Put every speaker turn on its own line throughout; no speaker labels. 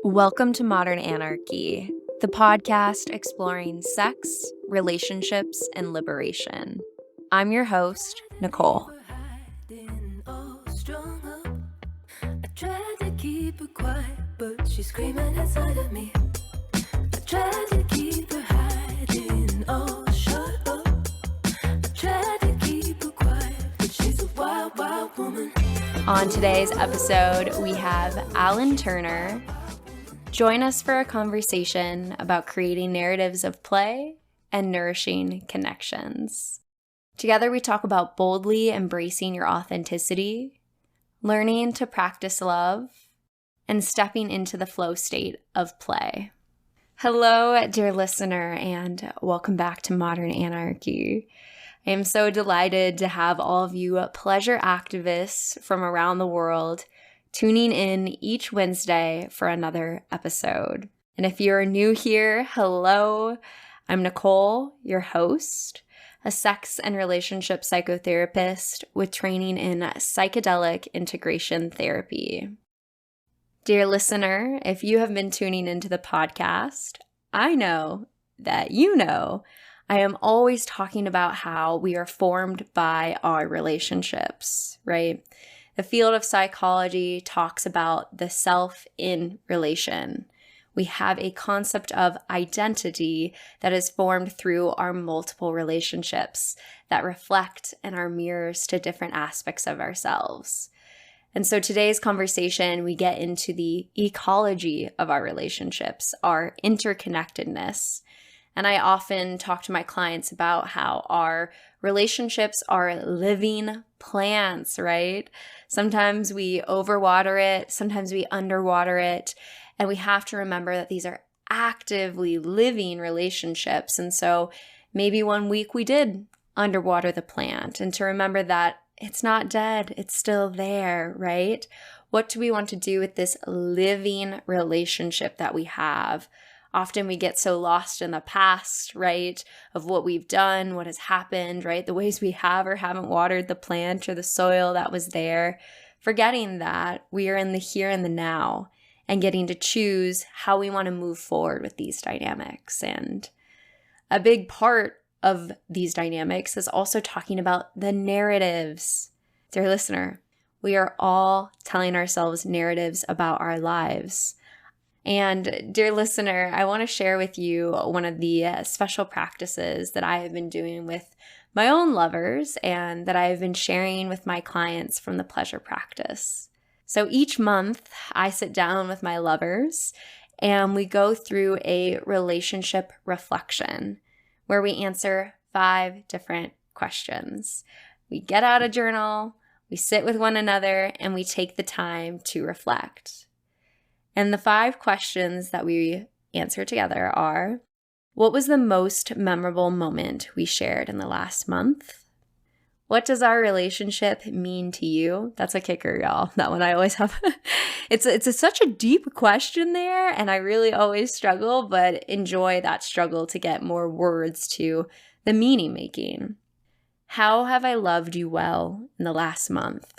Welcome to Modern Anarchy, the podcast exploring sex, relationships, and liberation. I'm your host, Nicole.
I tried to keep her quiet, but she's screaming inside of me. I tried to keep her hiding, oh, shut up. I tried to keep her quiet, but she's a wild, wild woman.
On today's episode, we have Alan Turner. Join us for a conversation about creating narratives of play and nourishing connections. Together, we talk about boldly embracing your authenticity, learning to practice love, and stepping into the flow state of play. Hello, dear listener, and welcome back to Modern Anarchy. I am so delighted to have all of you pleasure activists from around the world tuning in each Wednesday for another episode. And if you're new here, hello, I'm Nicole, your host, a sex and relationship psychotherapist with training in psychedelic integration therapy. Dear listener, if you have been tuning into the podcast, I know that you know I am always talking about how we are formed by our relationships, right? The field of psychology talks about the self in relation. We have a concept of identity that is formed through our multiple relationships that reflect and are mirrors to different aspects of ourselves. And so today's conversation, we get into the ecology of our relationships, our interconnectedness. And I often talk to my clients about how our relationships are living plants, right? Sometimes we overwater it, sometimes we underwater it, and we have to remember that these are actively living relationships. And so maybe one week we did underwater the plant, and to remember that it's not dead, it's still there, right? What do we want to do with this living relationship that we have? Often we get so lost in the past, right, of what we've done, what has happened, right, the ways we have or haven't watered the plant or the soil that was there, forgetting that we are in the here and the now and getting to choose how we want to move forward with these dynamics. And a big part of these dynamics is also talking about the narratives. Dear listener, we are all telling ourselves narratives about our lives. And dear listener, I want to share with you one of the special practices that I have been doing with my own lovers and that I have been sharing with my clients from the pleasure practice. So each month I sit down with my lovers and we go through a relationship reflection where we answer 5 different questions. We get out a journal, we sit with one another, and we take the time to reflect. And the 5 questions that we answer together are, what was the most memorable moment we shared in the last month? What does our relationship mean to you? That's a kicker, y'all. That one I always have. It's such a deep question there, and I really always struggle, but enjoy that struggle to get more words to the meaning making. How have I loved you well in the last month?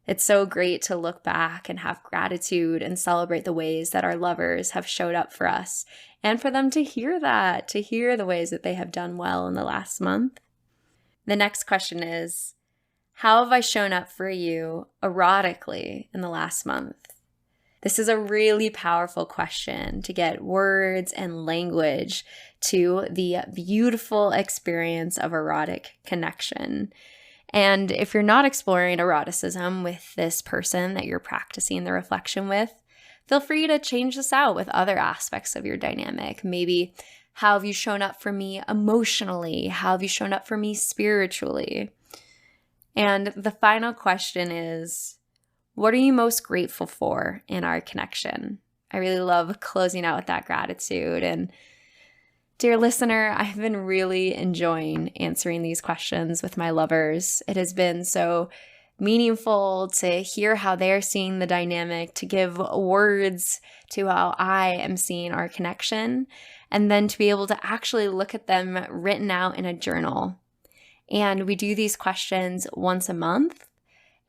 It's so great to look back and have gratitude and celebrate the ways that our lovers have showed up for us and for them to hear that, to hear the ways that they have done well in the last month. The next question is, how have I shown up for you erotically in the last month? This is a really powerful question to get words and language to the beautiful experience of erotic connection. And if you're not exploring eroticism with this person that you're practicing the reflection with, feel free to change this out with other aspects of your dynamic. Maybe, how have you shown up for me emotionally? How have you shown up for me spiritually? And the final question is, what are you most grateful for in our connection? I really love closing out with that gratitude. And dear listener, I've been really enjoying answering these questions with my lovers. It has been so meaningful to hear how they're seeing the dynamic, to give words to how I am seeing our connection, and then to be able to actually look at them written out in a journal. And we do these questions once a month,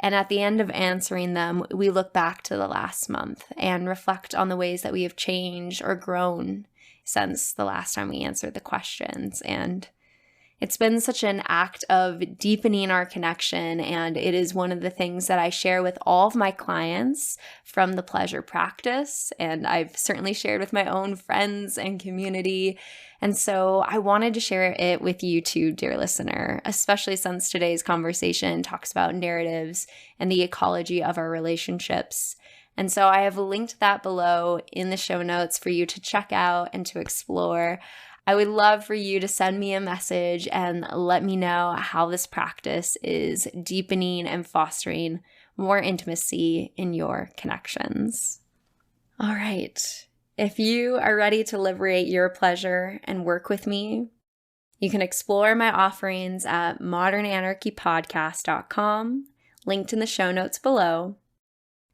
And at the end of answering them, we look back to the last month and reflect on the ways that we have changed or grown since the last time we answered the questions. And it's been such an act of deepening our connection, and it is one of the things that I share with all of my clients from the pleasure practice, and I've certainly shared with my own friends and community. And so I wanted to share it with you too, dear listener, especially since today's conversation talks about narratives and the ecology of our relationships. And so I have linked that below in the show notes for you to check out and to explore. I would love for you to send me a message and let me know how this practice is deepening and fostering more intimacy in your connections. All right. If you are ready to liberate your pleasure and work with me, you can explore my offerings at modernanarchypodcast.com, linked in the show notes below.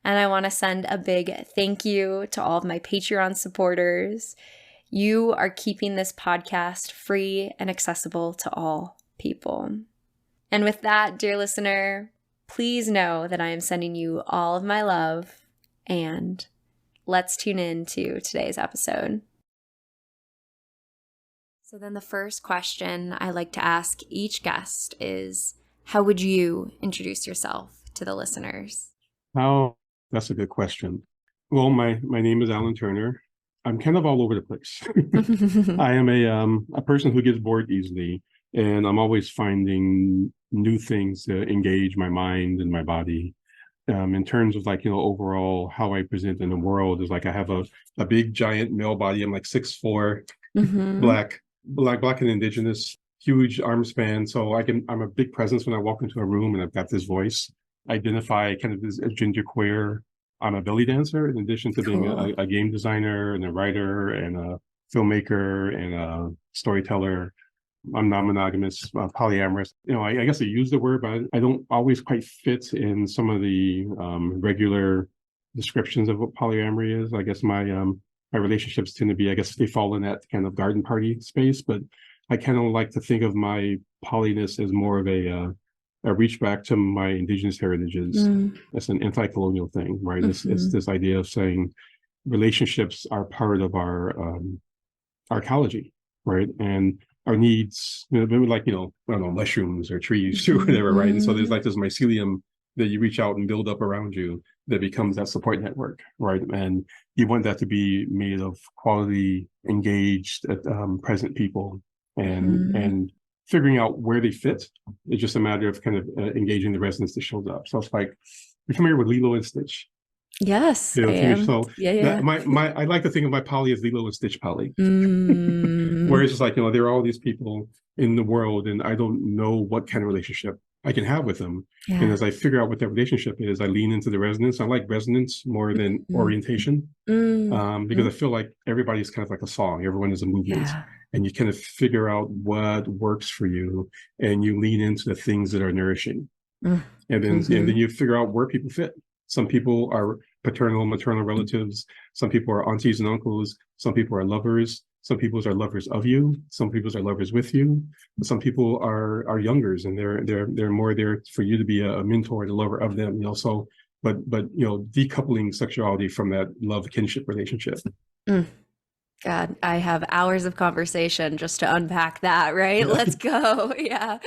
And I want to send a big thank you to all of my Patreon supporters. You are keeping this podcast free and accessible to all people. And with that, dear listener, please know that I am sending you all of my love, and let's tune in to today's episode. So then the first question I like to ask each guest is, how would you introduce yourself to the listeners?
Oh, that's a good question. Well, my name is Alan Turner. I'm kind of all over the place. I am a person who gets bored easily, and I'm always finding new things to engage my mind and my body. In terms of overall how I present in the world is I have a big giant male body. I'm 6'4", black and indigenous, huge arm span. So I'm a big presence when I walk into a room, and I've got this voice. I identify kind of as genderqueer. I'm a belly dancer in addition to being a game designer and a writer and a filmmaker and a storyteller. I'm non-monogamous, polyamorous. I guess I use the word, but I don't always quite fit in some of the regular descriptions of what polyamory is. I guess my relationships tend to be, they fall in that kind of garden party space, but I kind of like to think of my polyness as more of a reach back to my indigenous heritages. It's an anti-colonial thing, right? It's this idea of saying relationships are part of our ecology, right? And our needs, I don't know, mushrooms or trees or whatever, right? And so there's this mycelium that you reach out and build up around you that becomes that support network, right? And you want that to be made of quality, engaged, present people, and figuring out where they fit. It's just a matter of kind of engaging the resonance that shows up. So it's you're familiar with Lilo and Stitch?
Yes, I am.
So
yeah.
I like to think of my poly as Lilo and Stitch poly. Where it's just there are all these people in the world, and I don't know what kind of relationship I can have with them. Yeah. And as I figure out what that relationship is, I lean into the resonance. I like resonance more than orientation, because I feel like everybody's kind of like a song. Everyone is a movement. Yeah. And you kind of figure out what works for you, and you lean into the things that are nourishing. And then you figure out where people fit. Some people are paternal and maternal relatives. Some people are aunties and uncles. Some people are lovers. Some people are lovers of you. Some people are lovers with you. Some people are youngers, and they're more there for you to be a mentor and a lover of them. So, but decoupling sexuality from that love kinship relationship.
God, I have hours of conversation just to unpack that, right? Yeah. Let's go. Yeah.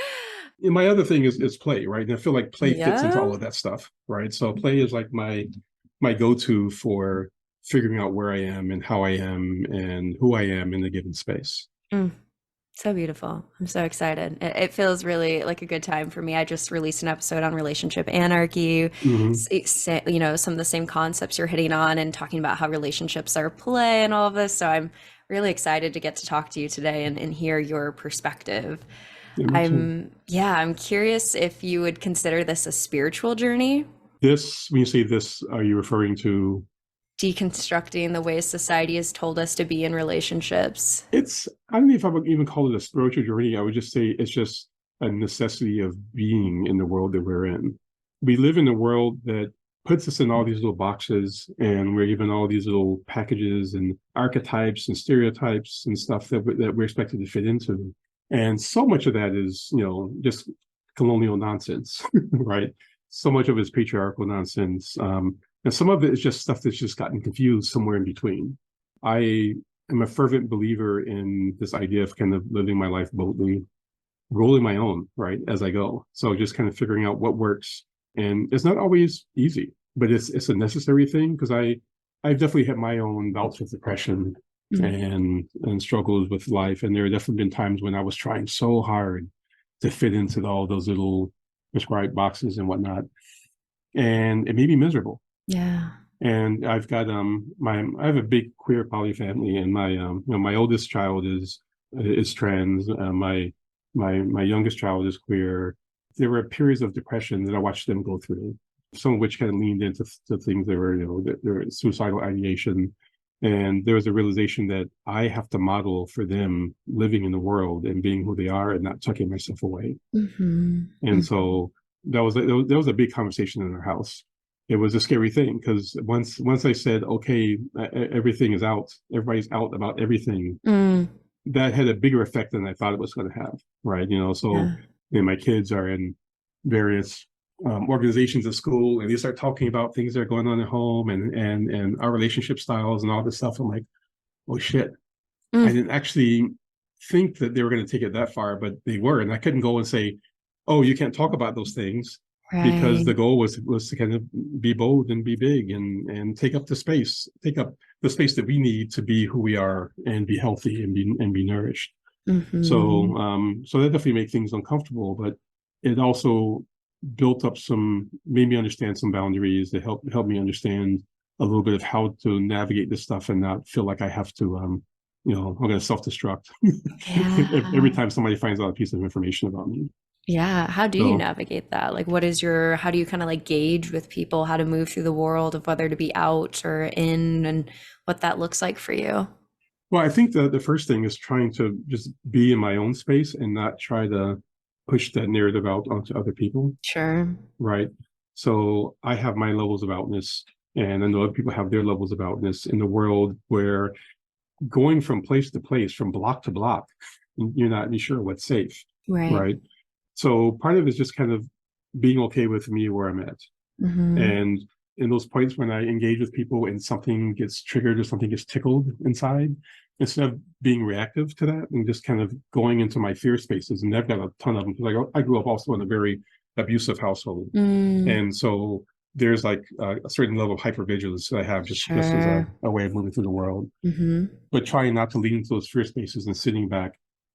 And my other thing is play, right? And I feel like play fits into all of that stuff, right? So play is my go-to for figuring out where I am and how I am and who I am in a given space.
So beautiful. I'm so excited. It feels really like a good time for me. I just released an episode on relationship anarchy, some of the same concepts you're hitting on and talking about how relationships are play and all of this. So I'm really excited to get to talk to you today and hear your perspective. I'm curious if you would consider this a spiritual journey.
When you say this, are you referring to
deconstructing the ways society has told us to be in relationships?
I don't know if I would even call it a spiritual journey. I would just say it's just a necessity of being in the world that we're in. We live in a world that puts us in all these little boxes, and we're given all these little packages and archetypes and stereotypes and stuff that we're expected to fit into. And so much of that is, just colonial nonsense, right? so much of it is patriarchal nonsense. And some of it is just stuff that's just gotten confused somewhere in between. I am a fervent believer in this idea of kind of living my life boldly, rolling my own, right, as I go. So just kind of figuring out what works. And it's not always easy, but it's a necessary thing, because I've definitely had my own bouts with depression and struggles with life. And there have definitely been times when I was trying so hard to fit into all those little prescribed boxes and whatnot. And it made me miserable.
Yeah.
And I've got I have a big queer poly family, and my oldest child is trans. My youngest child is queer. There were periods of depression that I watched them go through, some of which kind of leaned into things that were, their suicidal ideation. And there was a realization that I have to model for them living in the world and being who they are and not tucking myself away. And so that was a big conversation in our house. It was a scary thing, because once I said, okay, everything is out, everybody's out about everything, that had a bigger effect than I thought it was going to have, right? My kids are in various organizations at school, and they start talking about things that are going on at home and our relationship styles and all this stuff. I'm like, oh shit. I didn't actually think that they were going to take it that far, but they were. And I couldn't go and say, oh, you can't talk about those things. Right. Because the goal was to kind of be bold and be big and take up the space that we need to be who we are and be healthy and be nourished. So that definitely made things uncomfortable, but it also built up made me understand some boundaries that helped me understand a little bit of how to navigate this stuff and not feel like I have to, I'm going to self-destruct every time somebody finds out a piece of information about me.
Yeah. How do you navigate that? Like, how do you kind of like gauge with people how to move through the world of whether to be out or in, and what that looks like for you?
Well, I think the first thing is trying to just be in my own space and not try to push that narrative out onto other people.
Sure.
Right. So I have my levels of outness, and I know other people have their levels of outness in the world, where going from place to place, from block to block, you're not really sure what's safe. Right. So part of it is just kind of being okay with me where I'm at. And in those points when I engage with people and something gets triggered or something gets tickled inside, instead of being reactive to that and just kind of going into my fear spaces, and I've got a ton of them, because I grew up also in a very abusive household. And so there's like a certain level of hypervigilance that I have just as a way of moving through the world. But trying not to lean into those fear spaces and sitting back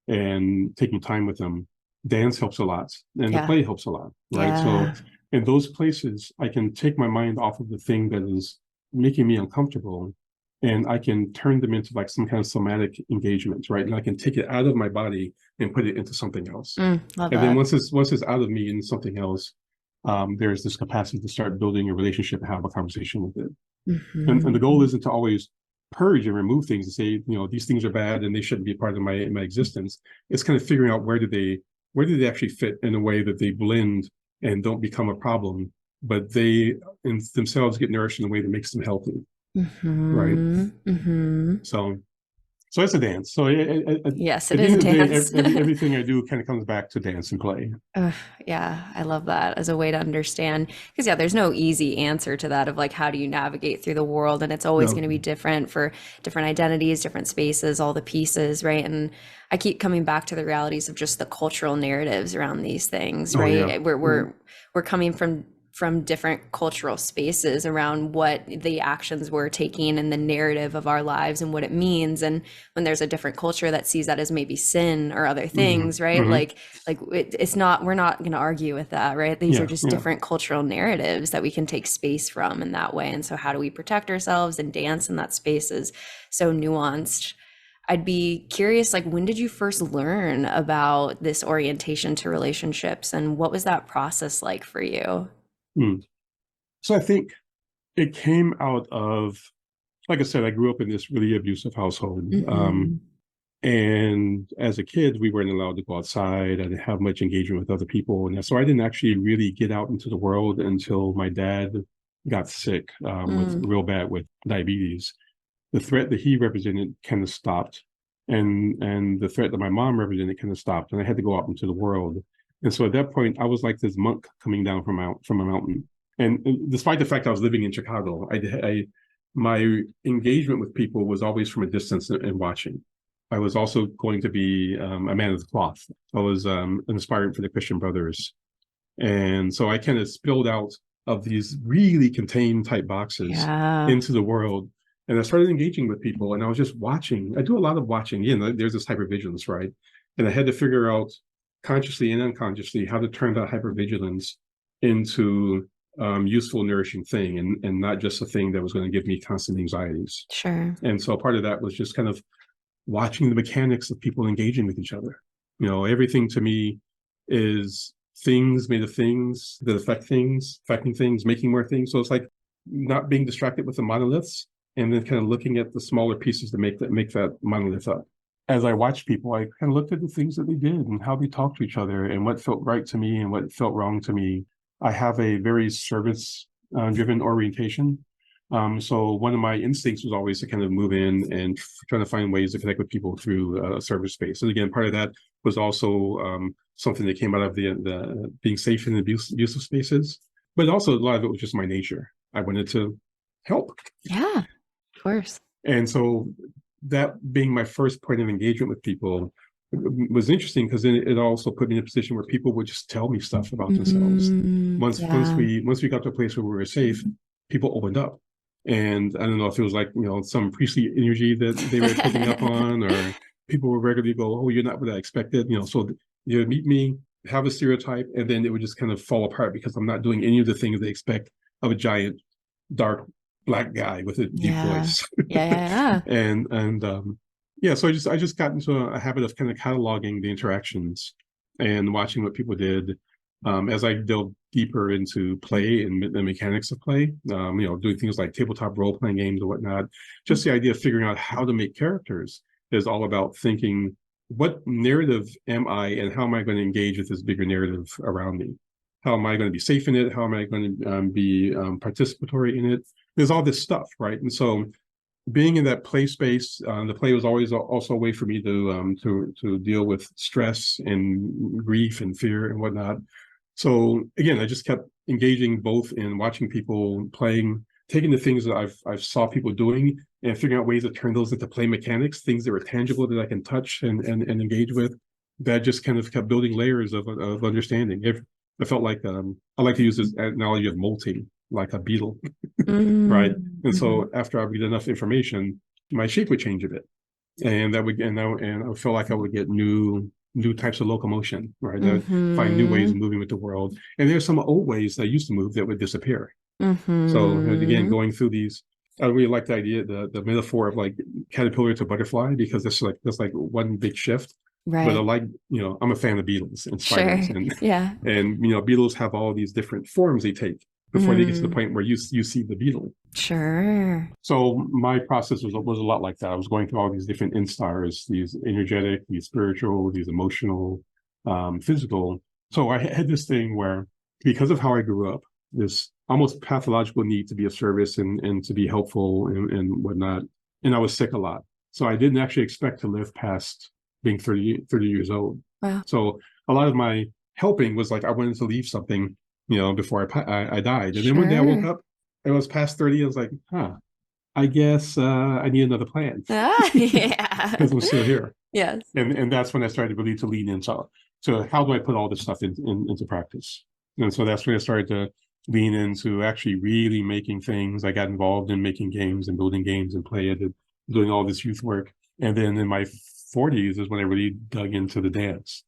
and taking time with them. Dance helps a lot, and the play helps a lot, right? So in those places, I can take my mind off of the thing that is making me uncomfortable, and I can turn them into like some kind of somatic engagement, right? And I can take it out of my body and put it into something else. Then once it's out of me and something else, there's this capacity to start building a relationship and have a conversation with it. And the goal isn't to always purge and remove things and say, these things are bad and they shouldn't be a part of my existence. It's kind of figuring out where do they actually fit in a way that they blend and don't become a problem, but they in themselves get nourished in a way that makes them healthy. Right. So it's a dance. So
yes, it is a dance.
Everything I do kind of comes back to dance and play.
Yeah, I love that as a way to understand, because there's no easy answer to that of like, how do you navigate through the world? And it's always going to be different for different identities, different spaces, all the pieces, right? And I keep coming back to the realities of just the cultural narratives around these things, right? We're coming from different cultural spaces around what the actions we're taking and the narrative of our lives and what it means. And when there's a different culture that sees that as maybe sin or other things, right? Like it's not, we're not going to argue with that, right? These are just different cultural narratives that we can take space from in that way. And so how do we protect ourselves and dance in that space is so nuanced. I'd be curious, like, when did you first learn about this orientation to relationships, and what was that process like for you?
So I think it came out of, like I said, I grew up in this really abusive household. And as a kid, we weren't allowed to go outside. I didn't have much engagement with other people. And so I didn't actually really get out into the world until my dad got sick real bad with diabetes. The threat that he represented kind of stopped. And the threat that my mom represented kind of stopped. And I had to go out into the world. And so at that point, I was like this monk coming down from a mountain. And despite the fact I was living in Chicago, my engagement with people was always from a distance and watching. I was also going to be a man of the cloth. I was inspired for the Christian Brothers. And so I kind of spilled out of these really contained type boxes into the world. And I started engaging with people, and I was just watching. I do a lot of watching. There's this hypervigilance, right? And I had to figure out consciously and unconsciously how to turn that hypervigilance into useful, nourishing thing, and not just a thing that was going to give me constant anxieties.
Sure.
And so part of that was just kind of watching the mechanics of people engaging with each other. Everything to me is things made of things that affecting things, making more things. So it's like not being distracted with the monoliths, and then kind of looking at the smaller pieces to make that monolith up. As I watched people, I kind of looked at the things that they did and how they talked to each other and what felt right to me and what felt wrong to me. I have a very service driven orientation. So one of my instincts was always to kind of move in and trying to find ways to connect with people through a service space. And again, part of that was also something that came out of the being safe in abusive spaces, but also a lot of it was just my nature. I wanted to help.
Yeah, of course.
And so that being my first point of engagement with people was interesting, because then it also put me in a position where people would just tell me stuff about themselves. Once we got to a place where we were safe, people opened up. And I don't know if it was like, some priestly energy that they were picking up on, or people would regularly go, "Oh, you're not what I expected." So you would meet me, have a stereotype, and then it would just kind of fall apart because I'm not doing any of the things they expect of a giant, dark, black guy with a deep voice. So I just got into a habit of kind of cataloging the interactions and watching what people did. As I delved deeper into play and the mechanics of play, doing things like tabletop role-playing games and whatnot, just the idea of figuring out how to make characters is all about thinking, what narrative am I, and how am I going to engage with this bigger narrative around me? How am I going to be safe in it? How am I going to be participatory in it? There's all this stuff, right? And so being in that play space, the play was always also a way for me to deal with stress and grief and fear and whatnot. So again, I just kept engaging both in watching people playing, taking the things that I've saw people doing and figuring out ways to turn those into play mechanics, things that were tangible that I can touch and engage with. That just kind of kept building layers of understanding. I felt like I like to use this analogy of molting, like a beetle, right? And so after I would get enough information, my shape would change a bit, and I feel like I would get new types of locomotion, right? I'd find new ways of moving with the world, and there's some old ways that I used to move that would disappear. So again, going through these, I really like the idea, the metaphor of like caterpillar to butterfly, because that's like one big shift. Right. But I like, I'm a fan of beetles and spiders, and beetles have all these different forms they take before they get to the point where you see the beetle.
Sure.
So my process was a lot like that. I was going through all these different instars, these energetic, these spiritual, these emotional, physical. So I had this thing where, because of how I grew up, this almost pathological need to be of service and to be helpful and whatnot. And I was sick a lot. So I didn't actually expect to live past being 30 years old. Wow. So a lot of my helping was like, I wanted to leave something, before I died. And then one day I woke up, and I was past 30. I was like, I guess I need another plan. Because I'm still here. Yes. And that's when I started really to lean into, how do I put all this stuff into practice? And so that's when I started to lean into actually really making things. I got involved in making games and building games and doing all this youth work. And then in my 40s is when I really dug into the dance.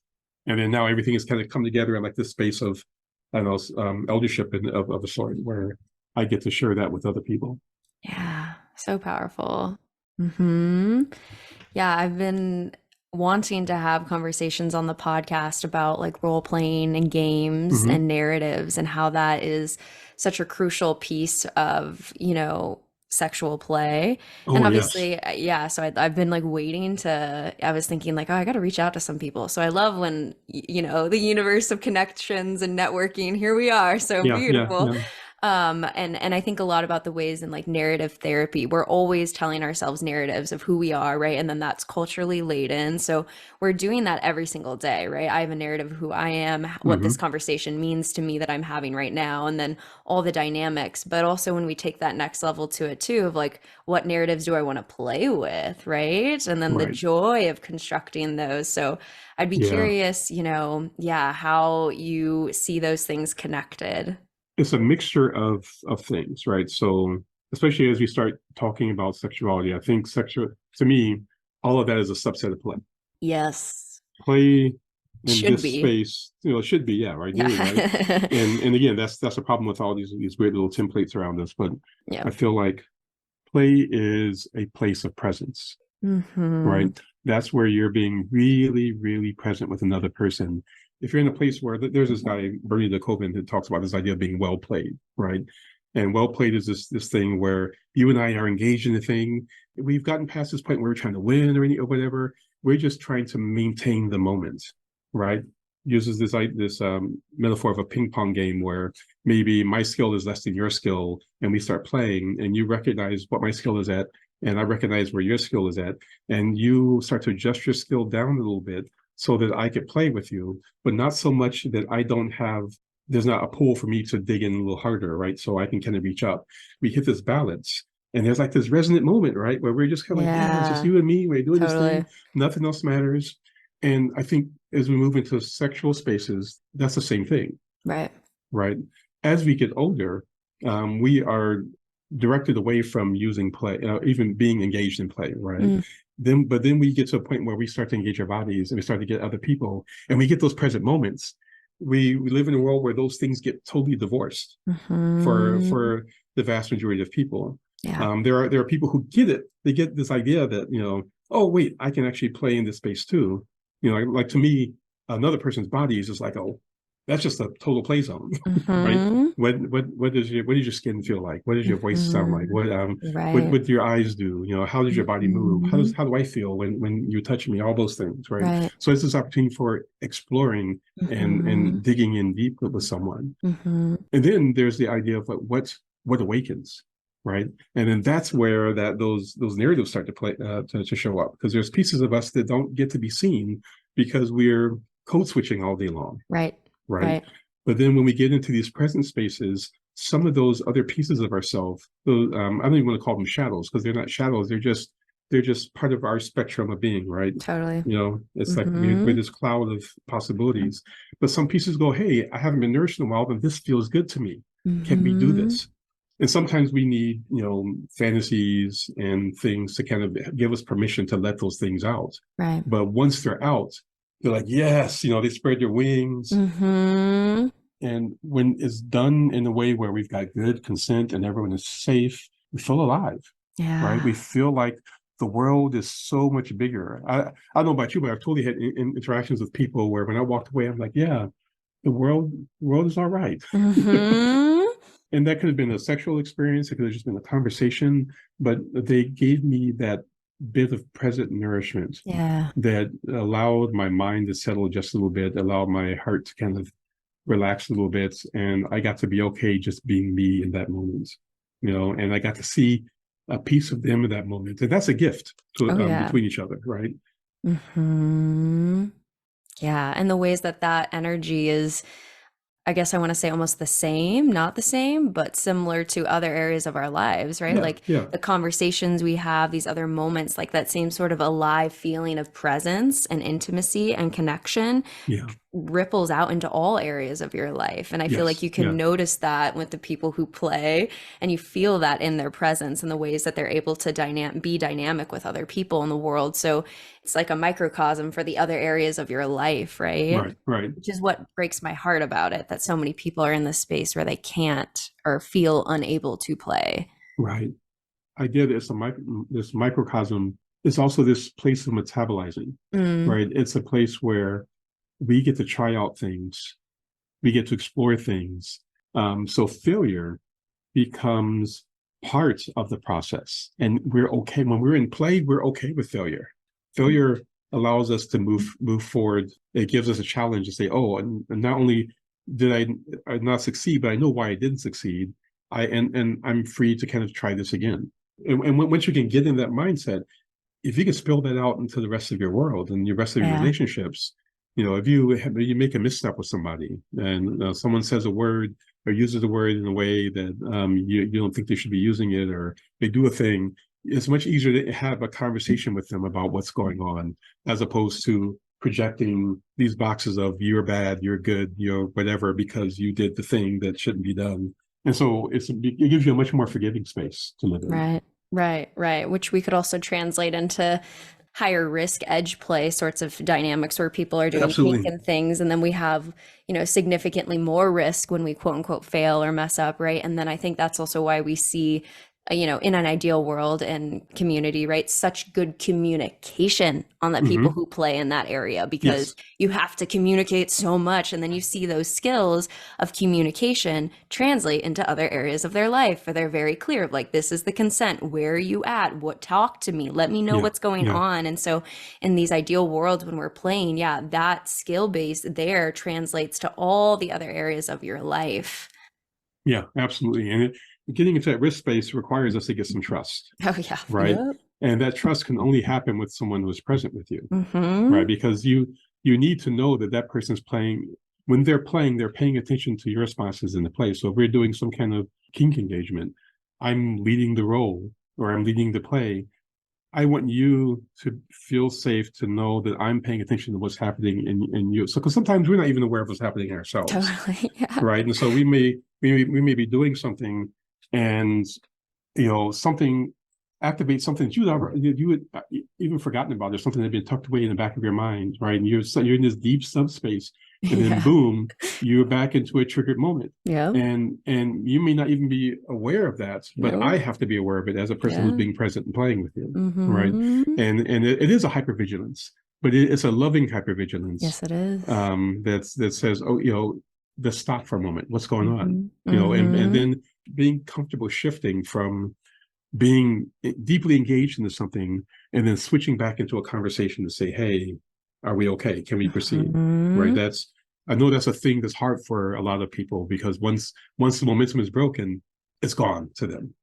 And then now everything has kind of come together in like this space of, eldership of a sort, where I get to share that with other people.
Yeah, so powerful. Yeah, I've been wanting to have conversations on the podcast about like role playing and games and narratives, and how that is such a crucial piece of, sexual play. And obviously, so I've been like I was thinking like, I got to reach out to some people. So I love when, the universe of connections and networking, here we are. So beautiful. And I think a lot about the ways in like narrative therapy, we're always telling ourselves narratives of who we are, right? And then that's culturally laden. So we're doing that every single day, right? I have a narrative of who I am, what this
Hmm.
conversation means to me that I'm having right now, and then all the dynamics. But also when we take that next level to it too, of like, what narratives do I want to play with, right? And then the
Right.
joy of constructing those. So I'd be
Yeah.
curious, yeah, how you see those things connected.
It's a mixture of things, right? So especially as we start talking about sexuality, I think sexual, to me, all of that is a subset of play.
Yes.
Play in
Should
this
be.
space, it should be, yeah, ideally, right?
Yeah.
And again, that's a problem with all these great little templates around us. But
Yeah.
I feel like play is a place of presence,
Hmm.
right? That's where you're being really, really present with another person. If you're in a place where there's this guy, Bernie DeKoven, that talks about this idea of being well played, right? And well played is this thing where you and I are engaged in a thing. We've gotten past this point where we're trying to win or whatever. We're just trying to maintain the moment, right? Uses this metaphor of a ping pong game where maybe my skill is less than your skill, and we start playing, and you recognize what my skill is at, and I recognize where your skill is at, and you start to adjust your skill down a little bit so that I could play with you, but not so much that there's not a pull for me to dig in a little harder, right? So I can kind of reach up. We hit this balance. And there's like this resonant moment, right? Where we're just kind of like, yeah, it's just
Yeah,
you and me. We're doing this
totally.
thing. Nothing else matters. And I think as we move into sexual spaces, that's the same thing,
Right.
right? As we get older, we are directed away from using play, even being engaged in play, right?
Mm.
But then we get to a point where we start to engage our bodies and we start to get other people, and we get those present moments. We live in a world where those things get totally divorced
Hmm.
for the vast majority of people.
Yeah.
There are people who get it. They get this idea that oh wait, I can actually play in this space too. Like to me, another person's body is just like, oh, that's just a total play zone, right?
Hmm.
What does your skin feel like? What does your voice sound like?
Hmm. Right.
What do your eyes do? How does your body move?
Hmm.
How do I feel when you touch me? All those things, right?
Right.
So it's this opportunity for exploring
Hmm.
and digging in deep with someone.
Hmm.
And then there's the idea of like what awakens, right? And then that's where those narratives start to play to show up, because there's pieces of us that don't get to be seen because we're code switching all day long,
Right.
right?
Right.
But then when we get into these present spaces, some of those other pieces of ourselves, those I don't even want to call them shadows, because they're not shadows. They're just part of our spectrum of being, right?
Totally.
It's like we're
Hmm.
this cloud of possibilities. But some pieces go, hey, I haven't been nourished in a while, but this feels good to me. Can we do
Hmm.
this? And sometimes we need, fantasies and things to kind of give us permission to let those things out.
Right.
But once they're out, they're like, yes, they spread their wings.
Hmm.
And when it's done in a way where we've got good consent and everyone is safe, we feel alive, right?
Yeah.
We feel like the world is so much bigger. I don't know about you, but I've totally had interactions with people where when I walked away, I'm like, yeah, the world is all right.
Hmm.
And that could have been a sexual experience. It could have just been a conversation, but they gave me that bit of present nourishment
Yeah.
that allowed my mind to settle just a little bit, allowed my heart to kind of relax a little bit, and I got to be okay just being me in that moment, and I got to see a piece of them in that moment, and that's a gift to
Oh, yeah.
between each other, right?
Hmm. Yeah. And the ways that that energy is, I guess I want to say almost the same, not the same, but similar to other areas of our lives, right?
Yeah,
Like
yeah,
the conversations we have, these other moments, like that same sort of alive feeling of presence and intimacy and connection
yeah,
ripples out into all areas of your life. And I feel like
yes,
you can
yeah,
notice that with the people who play, and you feel that in their presence and the ways that they're able to be dynamic with other people in the world. So it's like a microcosm for the other areas of your life, right?
right, right,
Which is what breaks my heart about it, that so many people are in this space where they can't or feel unable to play.
right. I get it. This microcosm is also this place of metabolizing,
Mm.
right? It's a place where we get to try out things, we get to explore things. So failure becomes part of the process. And we're okay when we're in play, we're okay with failure. Failure allows us to move forward. It gives us a challenge to say, oh, and not only did I not succeed, but I know why I didn't succeed. and I'm free to kind of try this again. And once you can get in that mindset, if you can spill that out into the rest of your world and the rest of your
Yeah.
relationships, if you make a misstep with somebody and someone says a word or uses a word in a way that you don't think they should be using it, or they do a thing, it's much easier to have a conversation with them about what's going on, as opposed to projecting these boxes of you're bad, you're good, you're whatever, because you did the thing that shouldn't be done. And so it gives you a much more forgiving space to live in.
Right, right. Which we could also translate into higher risk edge play sorts of dynamics where people are doing
Absolutely.
taken things. And then we have, significantly more risk when we quote unquote fail or mess up, right? And then I think that's also why we see, in an ideal world and community, right? Such good communication on the people
Hmm.
who play in that area, because
Yes.
you have to communicate so much. And then you see those skills of communication translate into other areas of their life where they're very clear, like, this is the consent. Where are you at? What, talk to me. Let me know
Yeah.
what's going
Yeah.
on. And so in these ideal worlds, when we're playing, yeah, that skill base there translates to all the other areas of your life.
Yeah, absolutely. And getting into that risk space requires us to get some trust,
Oh, yeah.
right?
Yep.
And that trust can only happen with someone who's present with you,
Mm-hmm.
right? Because you need to know that that person's playing. When they're playing, they're paying attention to your responses in the play. So if we're doing some kind of kink engagement, I'm leading the role or I'm leading the play. I want you to feel safe to know that I'm paying attention to what's happening in you. So, because sometimes we're not even aware of what's happening ourselves,
Totally. Yeah.
right? And so we may be doing something, and something activates something that you had even forgotten about. There's something that had been tucked away in the back of your mind, right? And you're in this deep subspace, and then
Yeah.
boom, you're back into a triggered moment.
Yeah.
And you may not even be aware of that, but I
Nope.
have to be aware of it as a person who's
Yeah.
being present and playing with you, right?
Mm-hmm.
And it is a hypervigilance, but it's a loving hypervigilance,
Yes, it is.
that says, oh, let's stop for a moment. What's going on?
Mm-hmm.
And
Mm-hmm.
then being comfortable shifting from being deeply engaged into something and then switching back into a conversation to say, hey, are we okay? Can we proceed? Right?
Mm-hmm.
I know that's a thing that's hard for a lot of people, because once the momentum is broken, it's gone to them,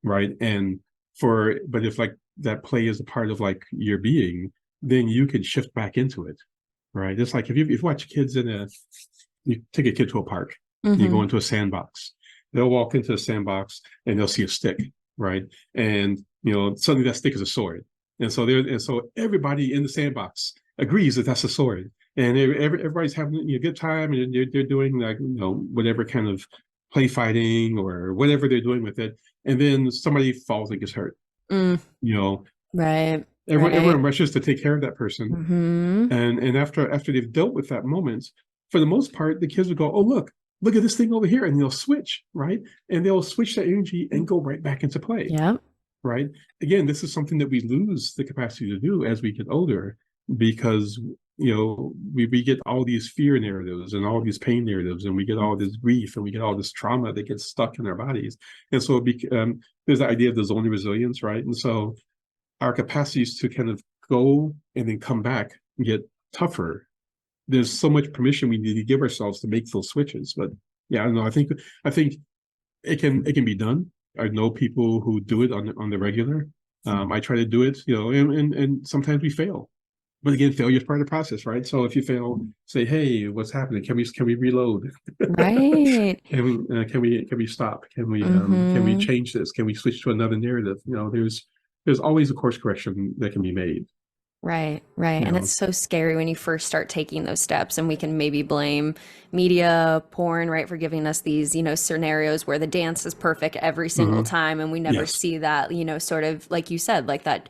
right? But if like that play is a part of like your being, then you can shift back into it, right? It's like if you watch kids you take a kid to a park, you go
Mm-hmm.
into a sandbox, they'll walk into the sandbox and they'll see a stick, right? And suddenly that stick is a sword, and so everybody in the sandbox agrees that that's a sword, and everybody's having a good time, and they're doing like whatever kind of play fighting or whatever they're doing with it, and then somebody falls and gets hurt.
Mm.
You know,
Right. Right.
everyone rushes to take care of that person,
Mm-hmm.
and after they've dealt with that moment, for the most part, the kids will go, oh, look at this thing over here, and they'll switch, right? And they'll switch that energy and go right back into play,
Yep.
right? Again, this is something that we lose the capacity to do as we get older, because we get all these fear narratives and all these pain narratives, and we get all this grief, and we get all this trauma that gets stuck in our bodies. And so there's the idea of the zone of resilience, right? And so our capacities to kind of go and then come back and get tougher. There's so much permission we need to give ourselves to make those switches. But yeah, I don't know. I think it can be done. I know people who do it on the regular. I try to do it, and sometimes we fail. But again, failure is part of the process, right? So if you fail, say, hey, what's happening? Can we reload?
Right.
Can we stop? Can we
Mm-hmm.
change this? Can we switch to another narrative? There's always a course correction that can be made.
Right, right.
You
And it's
know.
so scary when you first start taking those steps, and we can maybe blame media, porn, right, for giving us these, scenarios where the dance is perfect every single
Hmm.
time, and we never
Yes.
see that, sort of like you said, like that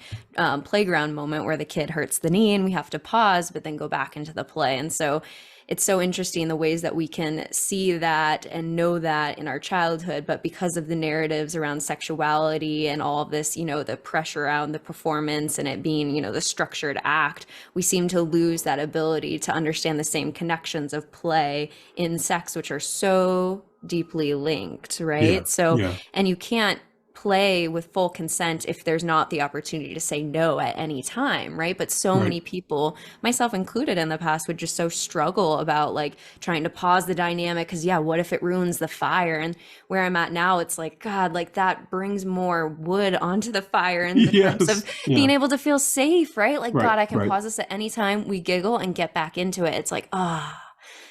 playground moment where the kid hurts the knee and we have to pause, but then go back into the play. And so it's so interesting the ways that we can see that and know that in our childhood, but because of the narratives around sexuality and all of this, the pressure around the performance and it being, the structured act, we seem to lose that ability to understand the same connections of play in sex, which are so deeply linked,
Yeah.
right? So,
Yeah.
and you can't play with full consent if there's not the opportunity to say no at any time, right? But so
Right.
many people, myself included in the past, would just so struggle about like trying to pause the dynamic because, yeah, what if it ruins the fire? And where I'm at now, it's like, God, like that brings more wood onto the fire in the sense of
Yes. Yeah.
being able to feel safe, right? Like,
Right.
God, I can
Right.
pause this at any time. We giggle and get back into it. It's like, oh,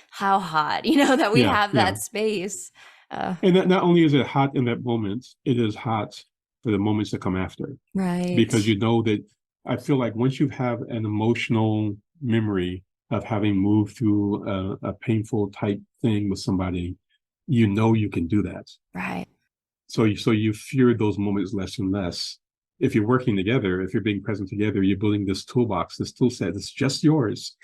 how hot, that we
Yeah.
have
Yeah.
that space.
And that not only is it hot in that moment, it is hot for the moments that come after,
Right.
because you know that I feel like once you have an emotional memory of having moved through a painful type thing with somebody, you know you can do that.
Right.
So you fear those moments less and less. If you're working together, if you're being present together, you're building this toolbox, this tool set that's just yours,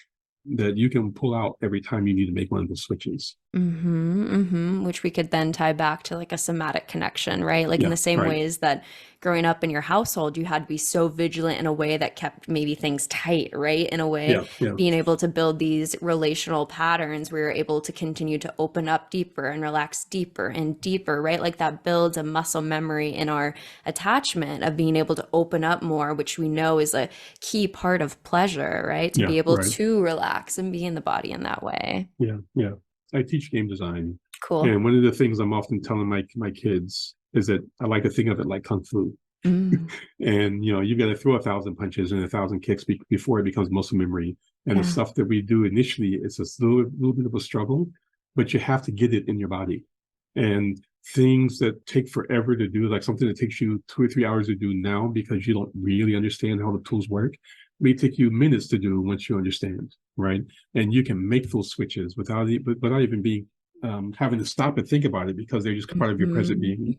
that you can pull out every time you need to make one of those switches.
Which we could then tie back to like a somatic connection, right? Like in
Yeah,
the same
right.
ways that growing up in your household, you had to be so vigilant in a way that kept maybe things tight, right? In a way,
Yeah.
being able to build these relational patterns where you're able to continue to open up deeper and relax deeper and deeper, right? Like that builds a muscle memory in our attachment of being able to open up more, which we know is a key part of pleasure, right? To
Yeah,
be able
right.
to relax and be in the body in that way.
Yeah. I teach game design.
Cool.
And one of the things I'm often telling my kids is that I like to think of it like Kung Fu.
Mm.
And, you've got to throw 1,000 punches and 1,000 kicks before it becomes muscle memory. And
Yeah.
the stuff that we do initially, it's a little bit of a struggle, but you have to get it in your body. And things that take forever to do, like something that takes you 2 or 3 hours to do now because you don't really understand how the tools work, may take you minutes to do once you understand, right? And you can make those switches without even being having to stop and think about it, because they're just part of your present being.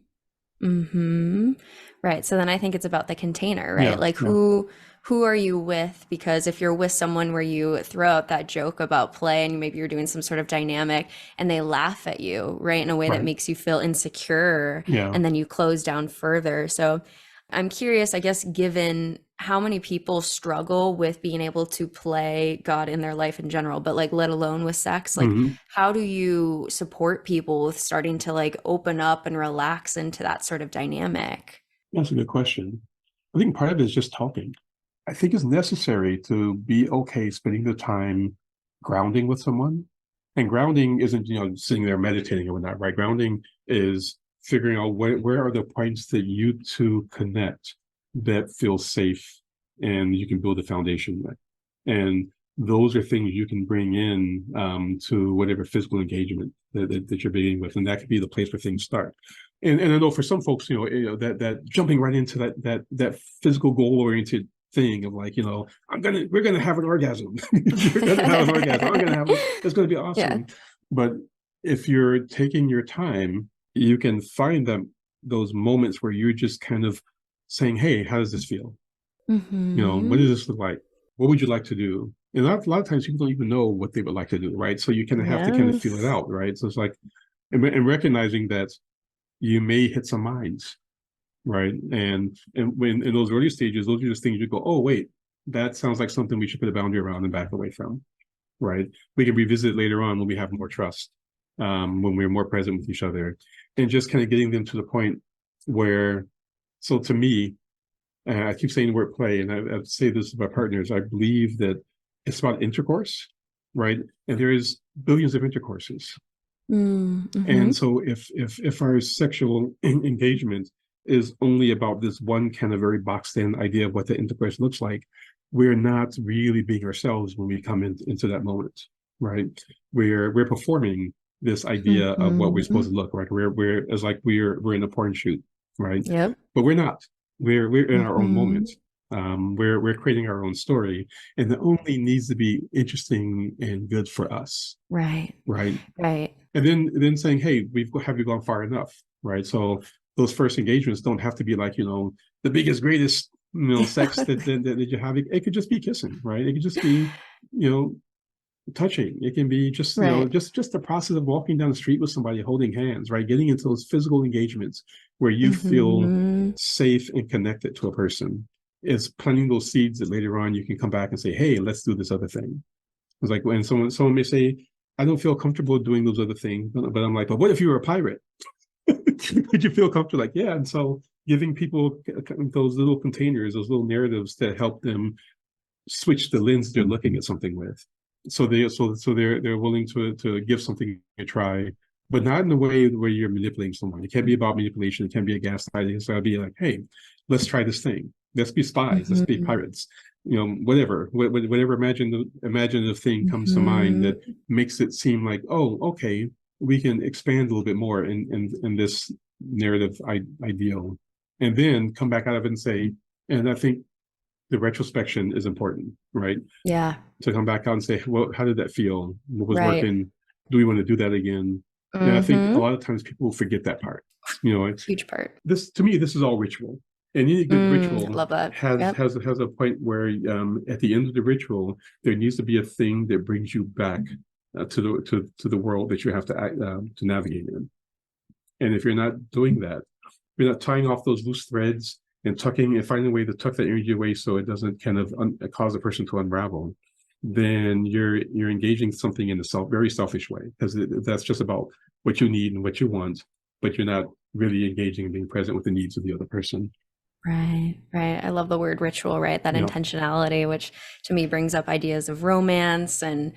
Right. So then I think it's about the container, right?
Yeah,
Like
yeah.
who are you with? Because if you're with someone where you throw out that joke about play and maybe you're doing some sort of dynamic and they laugh at you, right, in a way that
Right.
makes you feel insecure,
Yeah.
and then you close down further. So I'm curious, I guess, given how many people struggle with being able to play God in their life in general, but like let alone with sex, like how do you support people with starting to like open up and relax into that sort of dynamic?
That's a good question. I think part of it is just talking. I think it's necessary to be okay spending the time grounding with someone. And grounding isn't, sitting there meditating or whatnot, right? Grounding is figuring out where are the points that you two connect that feel safe and you can build a foundation with. And those are things you can bring in to whatever physical engagement that you're beginning with. And that could be the place where things start. And I know for some folks, that jumping right into that physical goal-oriented thing of like, we're gonna have an orgasm. You're gonna have an orgasm. I'm gonna have it. It's gonna be awesome.
Yeah.
But if you're taking your time, you can find those moments where you're just kind of saying, hey, how does this feel? What does this look like? What would you like to do? And a lot of times people don't even know what they would like to do, right? So you kind of have to kind of feel it out, right? So it's like, and recognizing that you may hit some minds, right? And when in those early stages, those are just things you go, oh, wait, that sounds like something we should put a boundary around and back away from, right? We can revisit it later on when we have more trust, when we're more present with each other, and just kind of getting them to the point where, so to me, I keep saying the word play, and I say this to my partners, I believe that it's about intercourse, right? And there is billions of intercourses. And so if our sexual engagement is only about this one kind of very boxed in idea of what the intercourse looks like, we're not really being ourselves when we come into that moment, right? We're performing this idea of what we're supposed to look like. We're in a porn shoot, right?
Yep.
But we're not. We're in our own moment. We're creating our own story, and it only needs to be interesting and good for us.
Right.
And then saying, hey, have you gone far enough, right? So those first engagements don't have to be like, the biggest, greatest, sex that you have. It could just be kissing, right? It could just be, touching. It can be just, just the process of walking down the street with somebody, holding hands, right? Getting into those physical engagements where you feel safe and connected to a person. It's planting those seeds that later on you can come back and say, hey, let's do this other thing. It's like when someone may say, I don't feel comfortable doing those other things, but I'm like, but what if you were a pirate? Would you feel comfortable? Like, yeah. And so giving people those little containers, those little narratives that help them switch the lens they're looking at something with. So they're willing to give something a try, but not in a way where you're manipulating someone. It can't be about manipulation. It can't be a gaslighting. It's gotta be like, hey, let's try this thing. Let's be spies. Let's be pirates. Whatever imaginative thing comes to mind that makes it seem like, oh, okay, we can expand a little bit more in this narrative ideal, and then come back out of it and say, and I think the retrospection is important, right?
Yeah.
To come back out and say, well, how did that feel? What was working? Do we want to do that again? And I think a lot of times people forget that part.
Huge part.
This, to me, this is all ritual. And any good ritual
love that.
has a point where at the end of the ritual, there needs to be a thing that brings you back to the world that you have to navigate in. And if you're not doing that, you're not tying off those loose threads and finding a way to tuck that energy away so it doesn't kind of cause a person to unravel, then you're engaging something in a very selfish way, because that's just about what you need and what you want, but you're not really engaging and being present with the needs of the other person.
Right. I love the word ritual, right? That intentionality, which to me brings up ideas of romance. And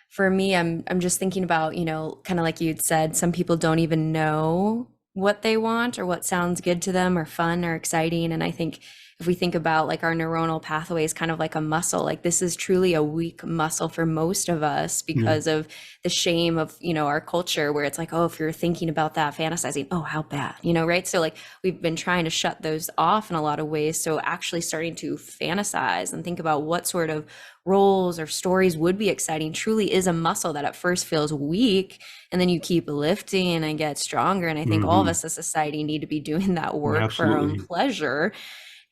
for me, I'm just thinking about, kind of like you'd said, some people don't even know what they want or what sounds good to them or fun or exciting. And I think if we think about like our neuronal pathways, kind of like a muscle, like this is truly a weak muscle for most of us because of the shame of, our culture, where it's like, oh, if you're thinking about that, fantasizing, oh, how bad, right? So like we've been trying to shut those off in a lot of ways. So actually starting to fantasize and think about what sort of roles or stories would be exciting truly is a muscle that at first feels weak, and then you keep lifting and get stronger. And I think all of us as society need to be doing that work for our own pleasure.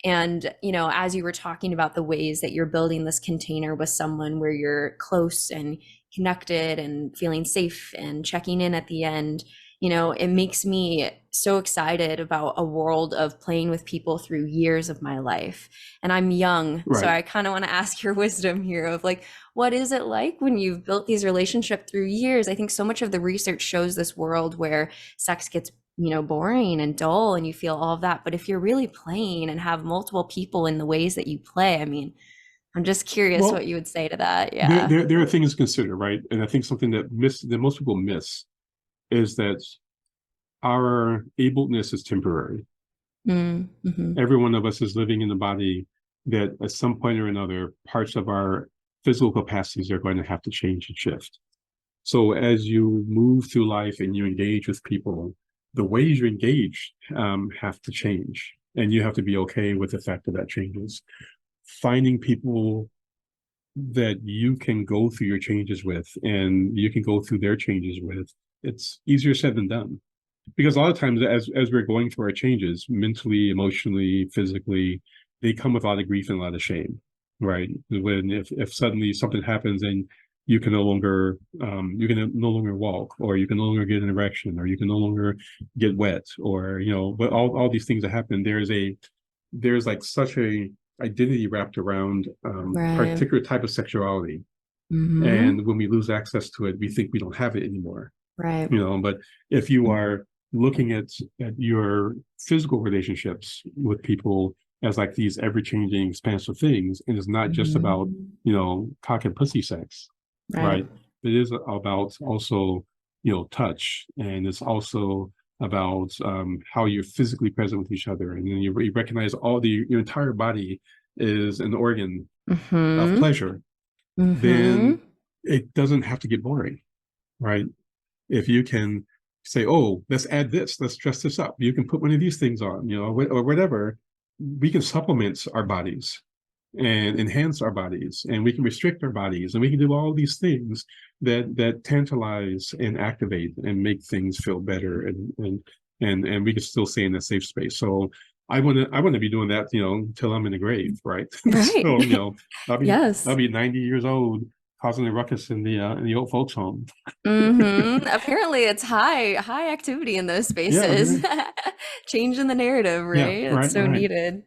And, as you were talking about the ways that you're building this container with someone where you're close and connected and feeling safe and checking in at the end, it makes me so excited about a world of playing with people through years of my life. And I'm young, so I kind of want to ask your wisdom here of like, what is it like when you've built these relationships through years? I think so much of the research shows this world where sex gets boring and dull and you feel all of that. But if you're really playing and have multiple people in the ways that you play, I mean, I'm just curious what you would say to that. Yeah.
There are things to consider, right? And I think something that most people miss is that our ableness is temporary. Every one of us is living in a body that at some point or another, parts of our physical capacities are going to have to change and shift. So as you move through life and you engage with people, the ways you engage have to change, and you have to be okay with the fact that changes. Finding people that you can go through your changes with and you can go through their changes with, it's easier said than done. Because a lot of times as we're going through our changes, mentally, emotionally, physically, they come with a lot of grief and a lot of shame, right? When if suddenly something happens and you can no longer walk, or you can no longer get an erection, or you can no longer get wet, or but all these things that happen, there's like such a identity wrapped around particular type of sexuality, and when we lose access to it, we think we don't have it anymore,
right?
But if you are looking at your physical relationships with people as like these ever-changing, expansive things, and it's not just about cock and pussy sex. Right. It is about also, touch, and it's also about how you're physically present with each other, and then you recognize your entire body is an organ of pleasure. Then it doesn't have to get boring, right? If you can say, oh, let's add this, let's dress this up. You can put one of these things on, or whatever. We can supplement our bodies and enhance our bodies, and we can restrict our bodies, and we can do all these things that tantalize and activate and make things feel better, and we can still stay in a safe space. So I want to be doing that, till I'm in the grave, right? So I'll be 90 years old causing a ruckus in the old folks home.
Apparently it's high activity in those spaces. Changing the narrative, right? It's so needed.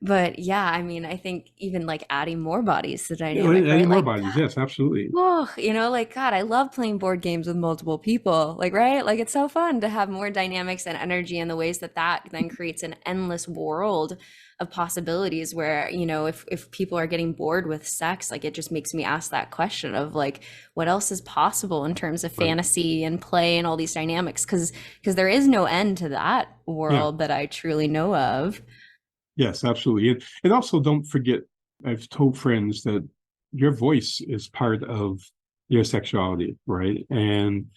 But yeah, I mean, I think even like adding more bodies to the
Yeah,
dynamic,
adding
right?
more
Like,
bodies, yes, absolutely.
oh, like, God, I love playing board games with multiple people. Like, right? Like, it's so fun to have more dynamics and energy and the ways that then creates an endless world of possibilities where, if people are getting bored with sex, like, it just makes me ask that question of like, what else is possible in terms of
Right.
fantasy and play and all these dynamics? Because there is no end to that
Yeah.
world that I truly know of.
Yes, absolutely. And also don't forget, I've told friends that your voice is part of your sexuality, right? And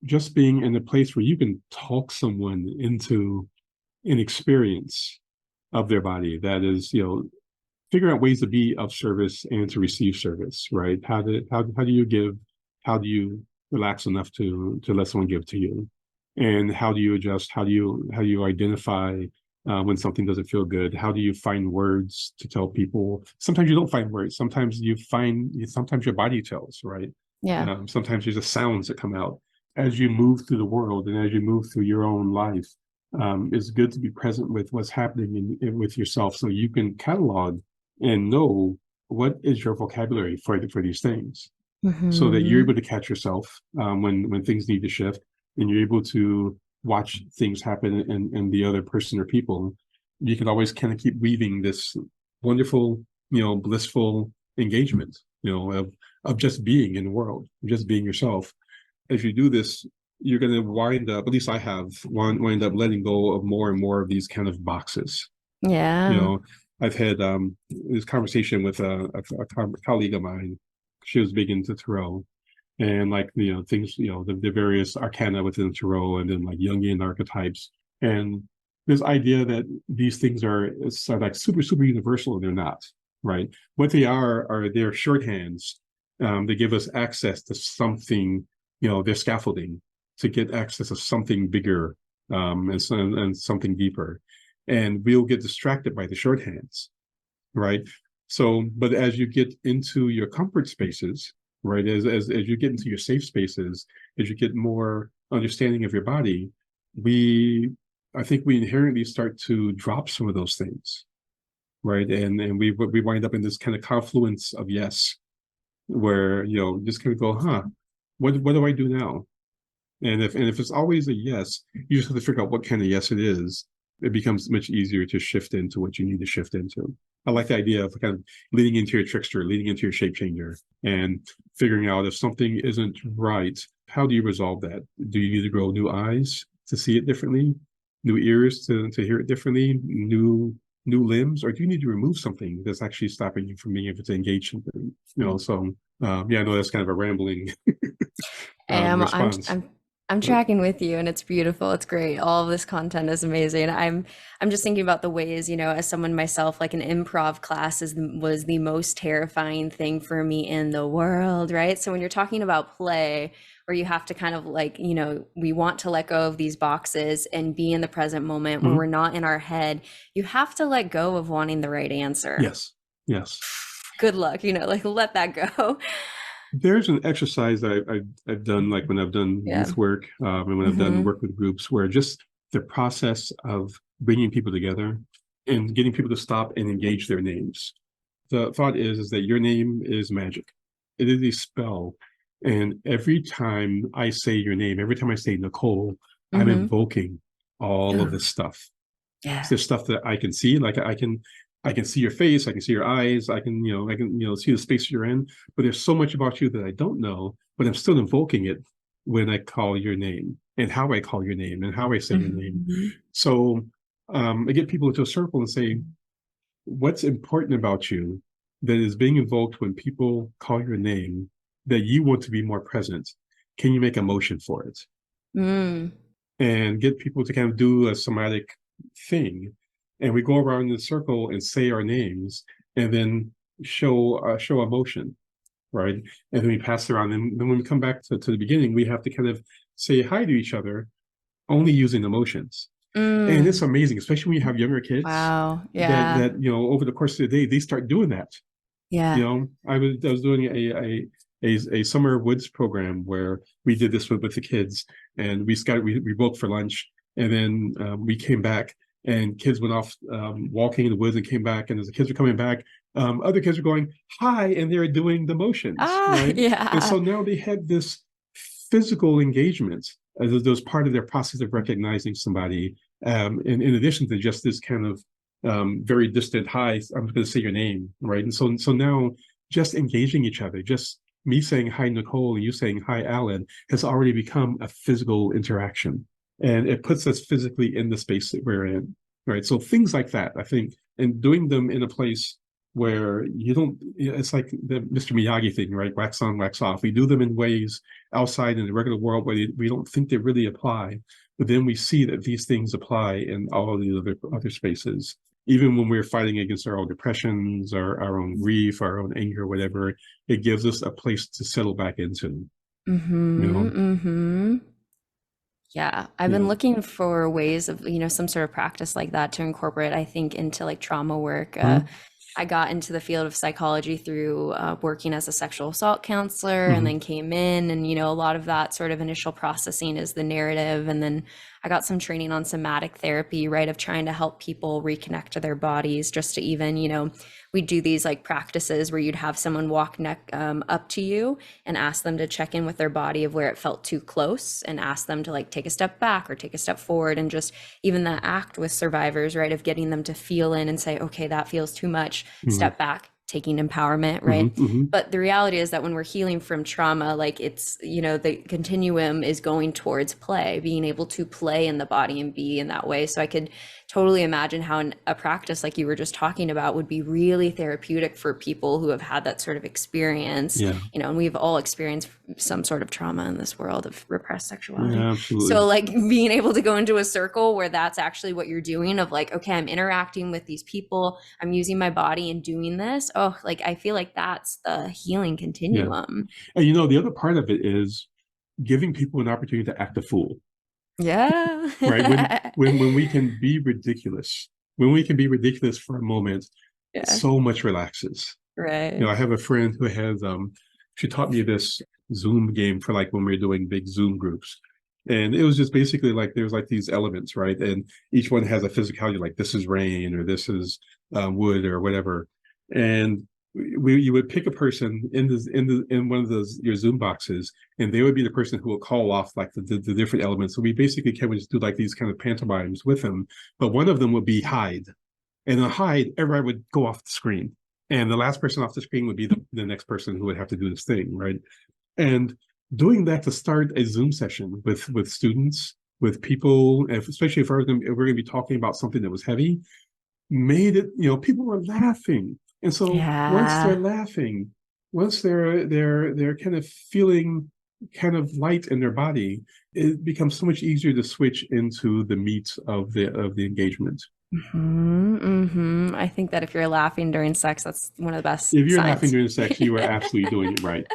just being in a place where you can talk someone into an experience of their body that is, figure out ways to be of service and to receive service, right? How do you give? How do you relax enough to let someone give to you? And how do you adjust? How do you identify when something doesn't feel good? How do you find words to tell people? Sometimes you don't find words. Sometimes your body tells, right?
Yeah.
Sometimes there's just sounds that come out as you move through the world and as you move through your own life. It's good to be present with what's happening with yourself so you can catalog and know what is your vocabulary for these things so that you're
Hmm.
able to catch yourself when things need to shift and you're able to watch things happen in the other person or people. You can always kind of keep weaving this wonderful, blissful engagement, of just being in the world, just being yourself. As you do this, you're going to wind up, at least I have, wind up letting go of more and more of these kind of boxes. you
Yeah.
know I've had this conversation with a colleague of mine. She was big into tarot and like things, the various arcana within tarot and then like Jungian archetypes and this idea that these things are like super universal, and they're not. Right. What they are they're shorthands. They give us access to something. They're scaffolding to get access to something bigger, and something deeper, and we'll get distracted by the shorthands, right? So, but as you get into your comfort spaces, right, as you get into your safe spaces, as you get more understanding of your body, we, I think we inherently start to drop some of those things, right? And we wind up in this kind of confluence of yes, where just kind of go, huh, what do I do now? And if it's always a yes, you just have to figure out what kind of yes it is. It becomes much easier to shift into what you need to shift into. I like the idea of kind of leading into your trickster, leading into your shape changer, and figuring out if something isn't right, how do you resolve that? Do you need to grow new eyes to see it differently, new ears to hear it differently, new limbs, or do you need to remove something that's actually stopping you from being able to engage something? So yeah, I know that's kind of a rambling
am. I'm
response.
I'm I'm tracking with you and it's beautiful. It's great. All of this content is amazing. I'm just thinking about the ways, as someone myself, like an improv class was the most terrifying thing for me in the world, right? So when you're talking about play, where you have to kind of like, we want to let go of these boxes and be in the present moment when we're
Mhm.
not in our head, you have to let go of wanting the right answer.
Yes, yes.
Good luck, like let that go.
There's an exercise that I've done, like when I've done
Yeah.
youth work, and when I've done
Hmm.
work with groups, where just the process of bringing people together and getting people to stop and engage their names. The thought is that your name is magic. It is a spell. And every time I say your name, every time I say Nicole, I'm
Hmm.
invoking all of this stuff. It's
Yeah.
just stuff that I can see. Like I can see your face, I can see your eyes, I can see the space you're in. But there's so much about you that I don't know, but I'm still invoking it when I call your name and how I call your name and how I say your name.
Mhm.
So I get people into a circle and say, what's important about you that is being invoked when people call your name that you want to be more present? Can you make a motion for it?
Mm.
And get people to kind of do a somatic thing. And we go around in a circle and say our names and then show emotion, right? And then we pass it around. And then when we come back to the beginning, we have to kind of say hi to each other only using emotions. And it's
Mm.
amazing, especially when you have younger kids
Wow.
that
Yeah.
over the course of the day, they start doing that.
Yeah.
I was doing a summer woods program where we did this with the kids, and we broke for lunch, and then we came back, and kids went off walking in the woods and came back. And as the kids were coming back, other kids are going, hi, and they're doing the motions, right?
Yeah.
And so now they had this physical engagement as those part of their process of recognizing somebody, in addition to just this kind of very distant hi, I'm going to say your name, right? And so now just engaging each other, just me saying hi, Nicole, and you saying hi, Alan, has already become a physical interaction. And it puts us physically in the space that we're in, right? So things like that, I think, and doing them in a place where you don't, it's like the Mr. Miyagi thing, right? Wax on, wax off. We do them in ways outside in the regular world where we don't think they really apply, but then we see that these things apply in all of the other spaces. Even when we're fighting against our own depressions, our own grief, our own anger, whatever, it gives us a place to settle back into.
Yeah, I've been looking for ways of, some sort of practice like that to incorporate, I think, into like trauma work. I got into the field of psychology through working as a sexual assault counselor, and then came in, and a lot of that sort of initial processing is the narrative, and then I got some training on somatic therapy, right, of trying to help people reconnect to their bodies, just to even, we do these like practices where you'd have someone walk up to you and ask them to check in with their body of where it felt too close, and ask them to like take a step back or take a step forward, and just even that act with survivors, right, of getting them to feel in and say, okay, that feels too much, step back, taking empowerment, right? But the reality is that when we're healing from trauma, like it's, the continuum is going towards play, being able to play in the body and be in that way. So I could totally imagine how a practice like you were just talking about would be really therapeutic for people who have had that sort of experience, and we've all experienced some sort of trauma in this world of repressed sexuality.
Yeah, absolutely.
So like being able to go into a circle where that's actually what you're doing, of like, okay, I'm interacting with these people, I'm using my body and doing this. Oh, like I feel like that's the healing continuum.
And the other part of it is giving people an opportunity to act a fool.
Yeah.
Right. When we can be ridiculous, for a moment, so much relaxes.
Right.
I have a friend who has she taught me this Zoom game for like when we were doing big Zoom groups. And it was just basically like there's like these elements, right? And each one has a physicality, like this is rain or this is wood or whatever. And you would pick a person in one of those your Zoom boxes, and they would be the person who will call off like the different elements. So we basically can just do like these kind of pantomimes with them. But one of them would be hide, and in hide, everybody would go off the screen, and the last person off the screen would be the next person who would have to do this thing, right? And doing that to start a Zoom session with students, with people, especially if we're going to be talking about something that was heavy, made it, people were laughing. And so once they're laughing, once they're kind of feeling kind of light in their body, it becomes so much easier to switch into the meat of the engagement.
I think that if you're laughing during sex, that's one of the best
If you're
signs.
laughing during sex, you are absolutely doing it right.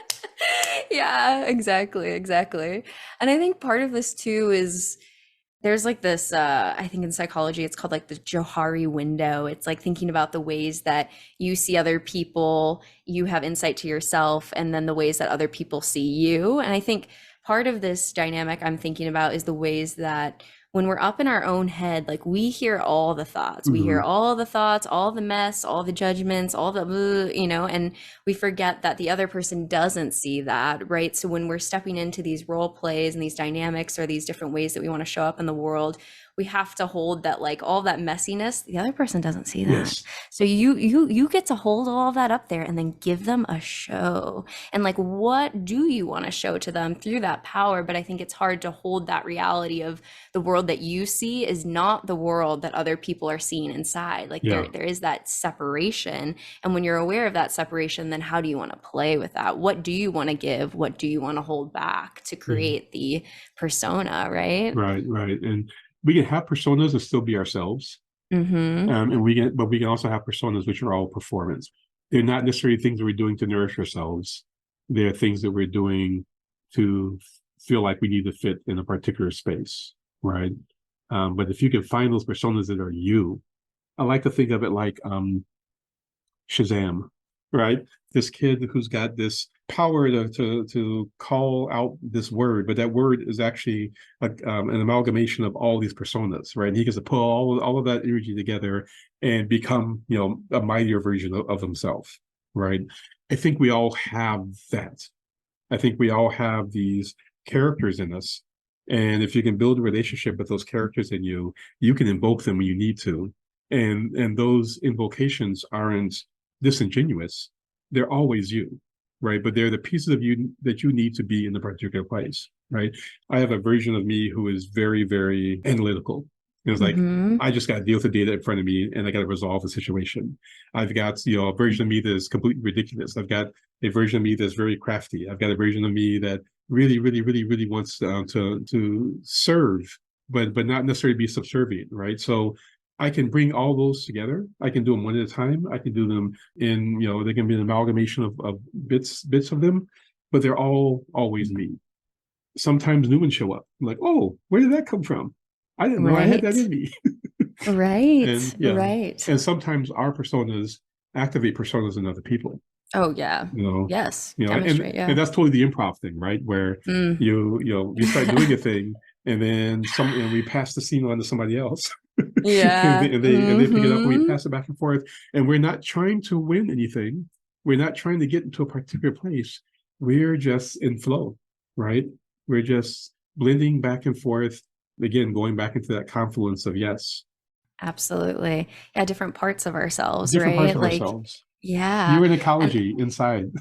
Yeah, exactly. And I think part of this too is there's like this, I think in psychology, it's called like the Johari window. It's like thinking about the ways that you see other people, you have insight to yourself, and then the ways that other people see you. And I think part of this dynamic I'm thinking about is the ways that when we're up in our own head, like we hear all the thoughts, we hear all the thoughts, all the mess, all the judgments, all the, and we forget that the other person doesn't see that, right? So when we're stepping into these role plays and these dynamics or these different ways that we want to show up in the world, we have to hold that, like all that messiness, the other person doesn't see that.
Yes.
So you get to hold all of that up there and then give them a show. And like, what do you want to show to them through that power? But I think it's hard to hold that reality of the world that you see is not the world that other people are seeing inside. Like there is that separation. And when you're aware of that separation, then how do you want to play with that? What do you want to give? What do you want to hold back to create the persona, right?
Right. And we can have personas and still be ourselves. And we can also have personas which are all performance. They're not necessarily things that we're doing to nourish ourselves. They're things that we're doing to feel like we need to fit in a particular space, right? But if you can find those personas that are you, I like to think of it like Shazam. right? This kid who's got this power to call out this word, but that word is actually an amalgamation of all these personas, right? And he gets to pull all of that energy together and become, a mightier version of himself, right? I think we all have that. I think we all have these characters in us. And if you can build a relationship with those characters in you, you can invoke them when you need to. And those invocations aren't disingenuous. They're always you, right? But they're the pieces of you that you need to be in the particular place, right? I have a version of me who is very, very analytical. It's like, I just got to deal with the data in front of me and I got to resolve the situation. I've got, a version of me that is completely ridiculous. I've got a version of me that's very crafty. I've got a version of me that really, really, really, really wants to serve, but not necessarily be subservient, right? So I can bring all those together. I can do them one at a time. I can do them in, they can be an amalgamation of bits of them, but they're all always me. Sometimes new ones show up. I'm like, oh, where did that come from? I didn't know I had that in me.
Right.
Right. And sometimes our personas activate personas in other people.
Oh yeah. Yes. Demonstrate,
and that's totally the improv thing, right? Where you start doing a thing and then we pass the scene on to somebody else.
Yeah.
and they pick it up and we pass it back and forth. And we're not trying to win anything. We're not trying to get into a particular place. We're just in flow, right? We're just blending back and forth, again, going back into that confluence of yes.
Absolutely. Yeah, different parts of ourselves,
Different
right?
parts of ourselves.
Yeah.
You're an ecology inside.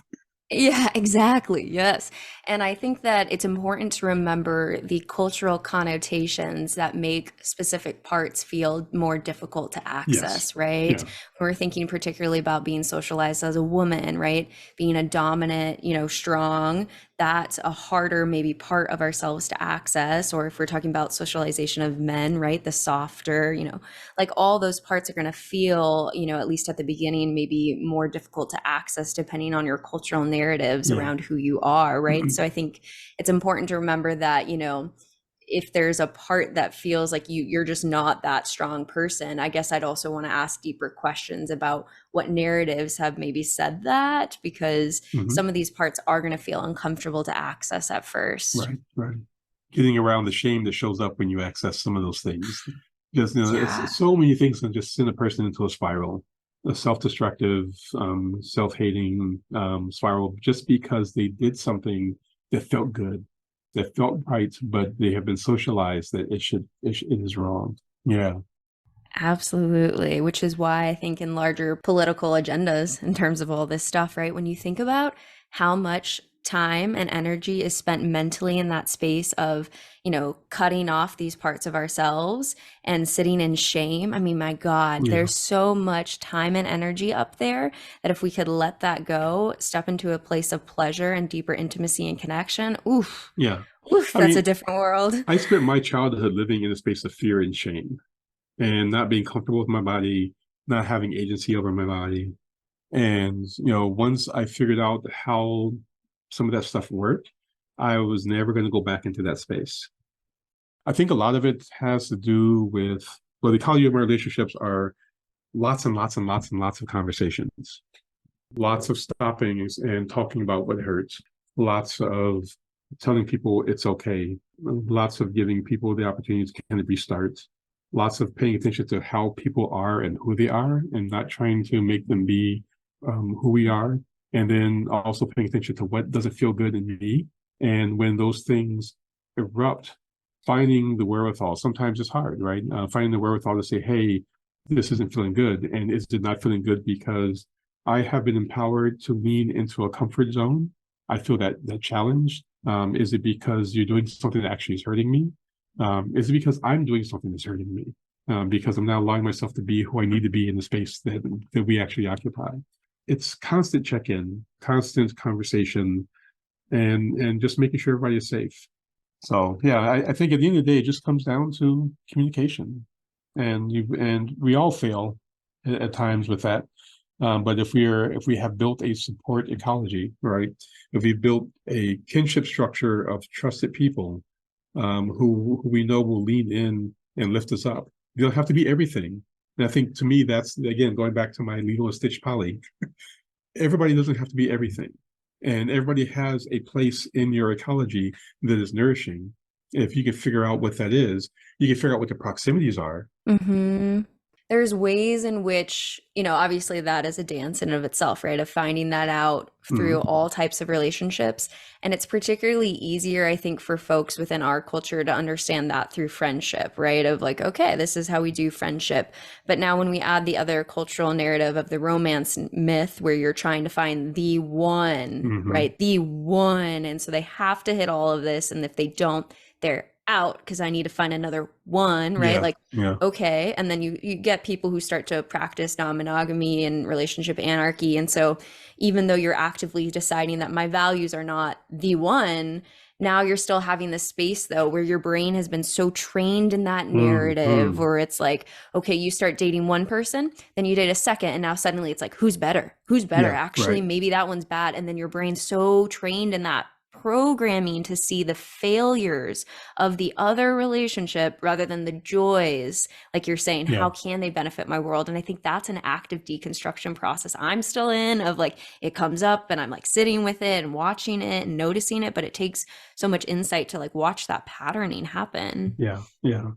Yeah, exactly. Yes. And I think that it's important to remember the cultural connotations that make specific parts feel more difficult to access, right?
Yeah.
We're thinking particularly about being socialized as a woman, right? Being a dominant, strong, that's a harder maybe part of ourselves to access. Or if we're talking about socialization of men, right? The softer, like all those parts are going to feel, at least at the beginning, maybe more difficult to access depending on your cultural narratives around who you are, right? So I think it's important to remember that, if there's a part that feels like you're just not that strong person, I guess I'd also want to ask deeper questions about what narratives have maybe said that, because some of these parts are going to feel uncomfortable to access at first.
Right. Getting around the shame that shows up when you access some of those things. Because it's so many things can just send a person into a spiral, a self-destructive, self-hating spiral, just because they did something that felt good, that felt right, but they have been socialized that it is wrong. Yeah.
Absolutely. Which is why I think in larger political agendas, in terms of all this stuff, right? When you think about how much time and energy is spent mentally in that space of, cutting off these parts of ourselves and sitting in shame. I mean, my God, there's so much time and energy up there that if we could let that go, step into a place of pleasure and deeper intimacy and connection, oof.
Yeah.
Oof, that's a different world.
I spent my childhood living in a space of fear and shame and not being comfortable with my body, not having agency over my body. And, once I figured out how some of that stuff worked, I was never going to go back into that space. I think a lot of it has to do with, the ecology of my relationships are lots and lots and lots and lots of conversations, lots of stopping and talking about what hurts, lots of telling people it's okay, lots of giving people the opportunity to kind of restart, lots of paying attention to how people are and who they are and not trying to make them be who we are. And then also paying attention to what doesn't feel good in me. And when those things erupt, finding the wherewithal, sometimes it's hard, right? Finding the wherewithal to say, hey, this isn't feeling good. And is it not feeling good because I have been empowered to lean into a comfort zone? I feel that challenge. Is it because you're doing something that actually is hurting me? Is it because I'm doing something that's hurting me? Because I'm now allowing myself to be who I need to be in the space that we actually occupy. It's constant check-in, constant conversation, and just making sure everybody is safe. So yeah, I think at the end of the day, it just comes down to communication, and we all fail at times with that. But if we have built a support ecology, right? If we've built a kinship structure of trusted people who we know will lean in and lift us up, they don't have to be everything. And I think to me, that's, again, going back to my Lilo and Stitch Polly, everybody doesn't have to be everything. And everybody has a place in your ecology that is nourishing. If you can figure out what that is, you can figure out what the proximities are.
Mm-hmm. There's ways in which, obviously that is a dance in and of itself, right? Of finding that out through
Mhm.
all types of relationships. And it's particularly easier, I think, for folks within our culture to understand that through friendship, right? Of like, okay, this is how we do friendship. But now when we add the other cultural narrative of the romance myth where you're trying to find the one,
Mhm.
right? The one. And so they have to hit all of this. And if they don't, they're out because I need to find another one, right?
Yeah.
Like,
Yeah.
okay, and then you get people who start to practice non-monogamy and relationship anarchy, and so even though you're actively deciding that my values are not the one, now you're still having this space though where your brain has been so trained in that narrative
Mhm.
where it's like, okay, you start dating one person, then you date a second, and now suddenly it's like, who's better
Yeah.
actually,
Right.
maybe that one's bad, and then your brain's so trained in that programming to see the failures of the other relationship rather than the joys, like you're saying,
Yeah.
how can they benefit my world? And I think that's an active deconstruction process I'm still in, of like, it comes up and I'm like sitting with it and watching it and noticing it, but it takes so much insight to like watch that patterning happen.
Yeah. Yeah.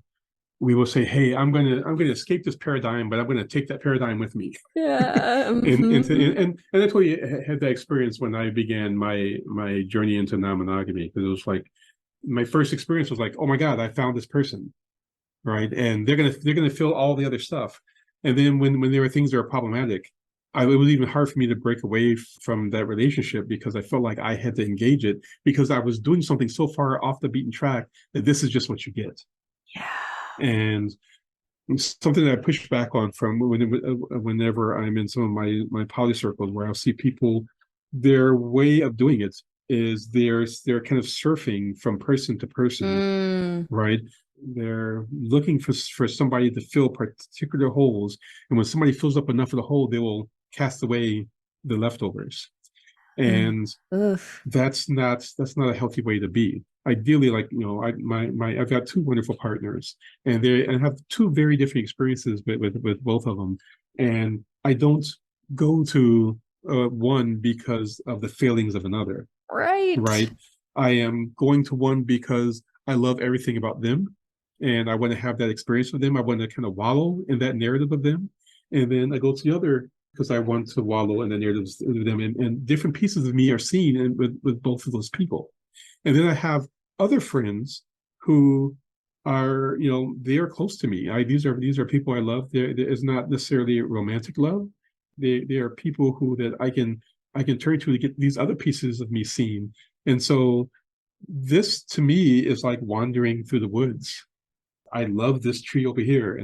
We will say, "Hey, I'm gonna escape this paradigm, but I'm gonna take that paradigm with me."
Yeah.
And I told you I had that experience when I began my journey into non-monogamy, because it was like my first experience was like, oh my God, I found this person, right? And they're gonna fill all the other stuff. And then when there were things that were problematic, it was even hard for me to break away from that relationship because I felt like I had to engage it because I was doing something so far off the beaten track that this is just what you get.
Yeah.
And something that I push back on from whenever I'm in some of my poly circles where I'll see people, their way of doing it is they're kind of surfing from person to person,
Mm,
right? They're looking for somebody to fill particular holes, and when somebody fills up enough of the hole, they will cast away the leftovers.
mm,
And
oof.
that's not a healthy way to be. Ideally, like I've got two wonderful partners, and they and have two very different experiences with both of them, and I don't go to one because of the failings of another,
Right.
right? I am going to one because I love everything about them, and I want to have that experience with them. I want to kind of wallow in that narrative of them, and then I go to the other because I want to wallow in the narratives of them, and different pieces of me are seen with both of those people. And then I have other friends who are, they are close to me. These are people I love. There is not necessarily romantic love. They are people who that I can turn to get these other pieces of me seen. And so this to me is like wandering through the woods. I love this tree over here,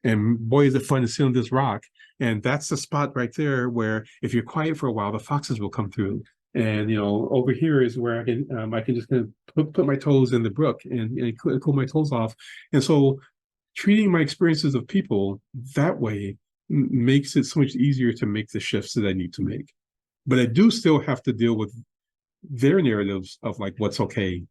and boy is it fun to sit on this rock. And that's the spot right there where if you're quiet for a while, the foxes will come through. And over here is where I can just kind of put my toes in the brook and cool my toes off. And so treating my experiences of people that way makes it so much easier to make the shifts that I need to make. But I do still have to deal with their narratives of like what's okay,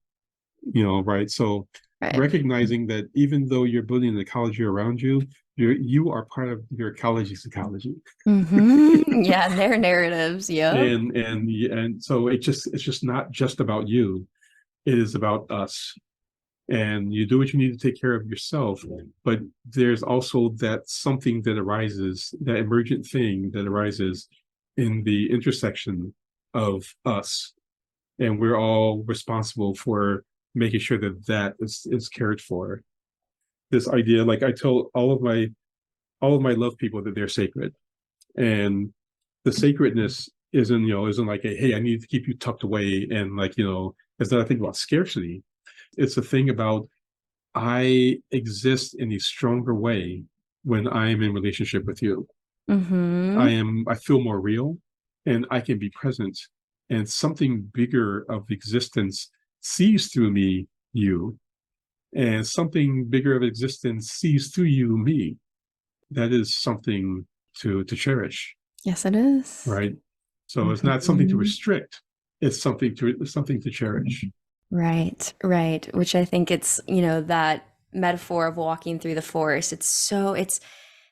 right? So
Right.
recognizing that even though you're building an ecology around you, you are part of your ecology's ecology.
Yeah, their narratives. Yep.
And so it's just not just about you. It is about us. And you do what you need to take care of yourself, but there's also that something that arises, that emergent thing that arises in the intersection of us, and we're all responsible for making sure that that is cared for. This idea, like I tell all of my love people that they're sacred, and the sacredness isn't like a, hey, I need to keep you tucked away, and like it's not a thing about scarcity. It's a thing about I exist in a stronger way when I'm in relationship with you.
Mm-hmm.
I feel more real, and I can be present, and something bigger of existence sees through me you, and something bigger of existence sees through you me. That is something to cherish,
Yes, it is.
right? So it's not something to
Mhm.
restrict, it's something to cherish.
Right, right. Which I think it's, that metaphor of walking through the forest. It's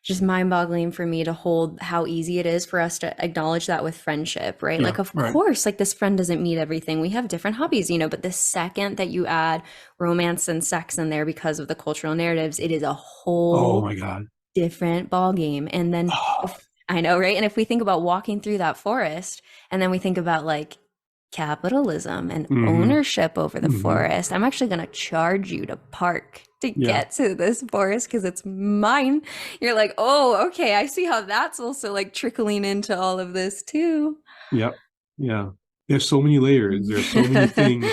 just mind-boggling for me to hold how easy it is for us to acknowledge that with friendship, right?
Yeah,
Like, of
right.
course, like this friend doesn't meet everything. We have different hobbies, but the second that you add romance and sex in there because of the cultural narratives, it is a
Oh
whole
my God.
different ball game. And then
Oh,
if I know, right? And if we think about walking through that forest and then we think about like capitalism and
mm-hmm,
ownership over the
mm-hmm.
forest, I'm actually going to charge you to park to
Yeah,
get to this forest because it's mine. You're like, oh, okay, I see how that's also like trickling into all of this too.
yeah, yeah. There's so many layers. There's so many things.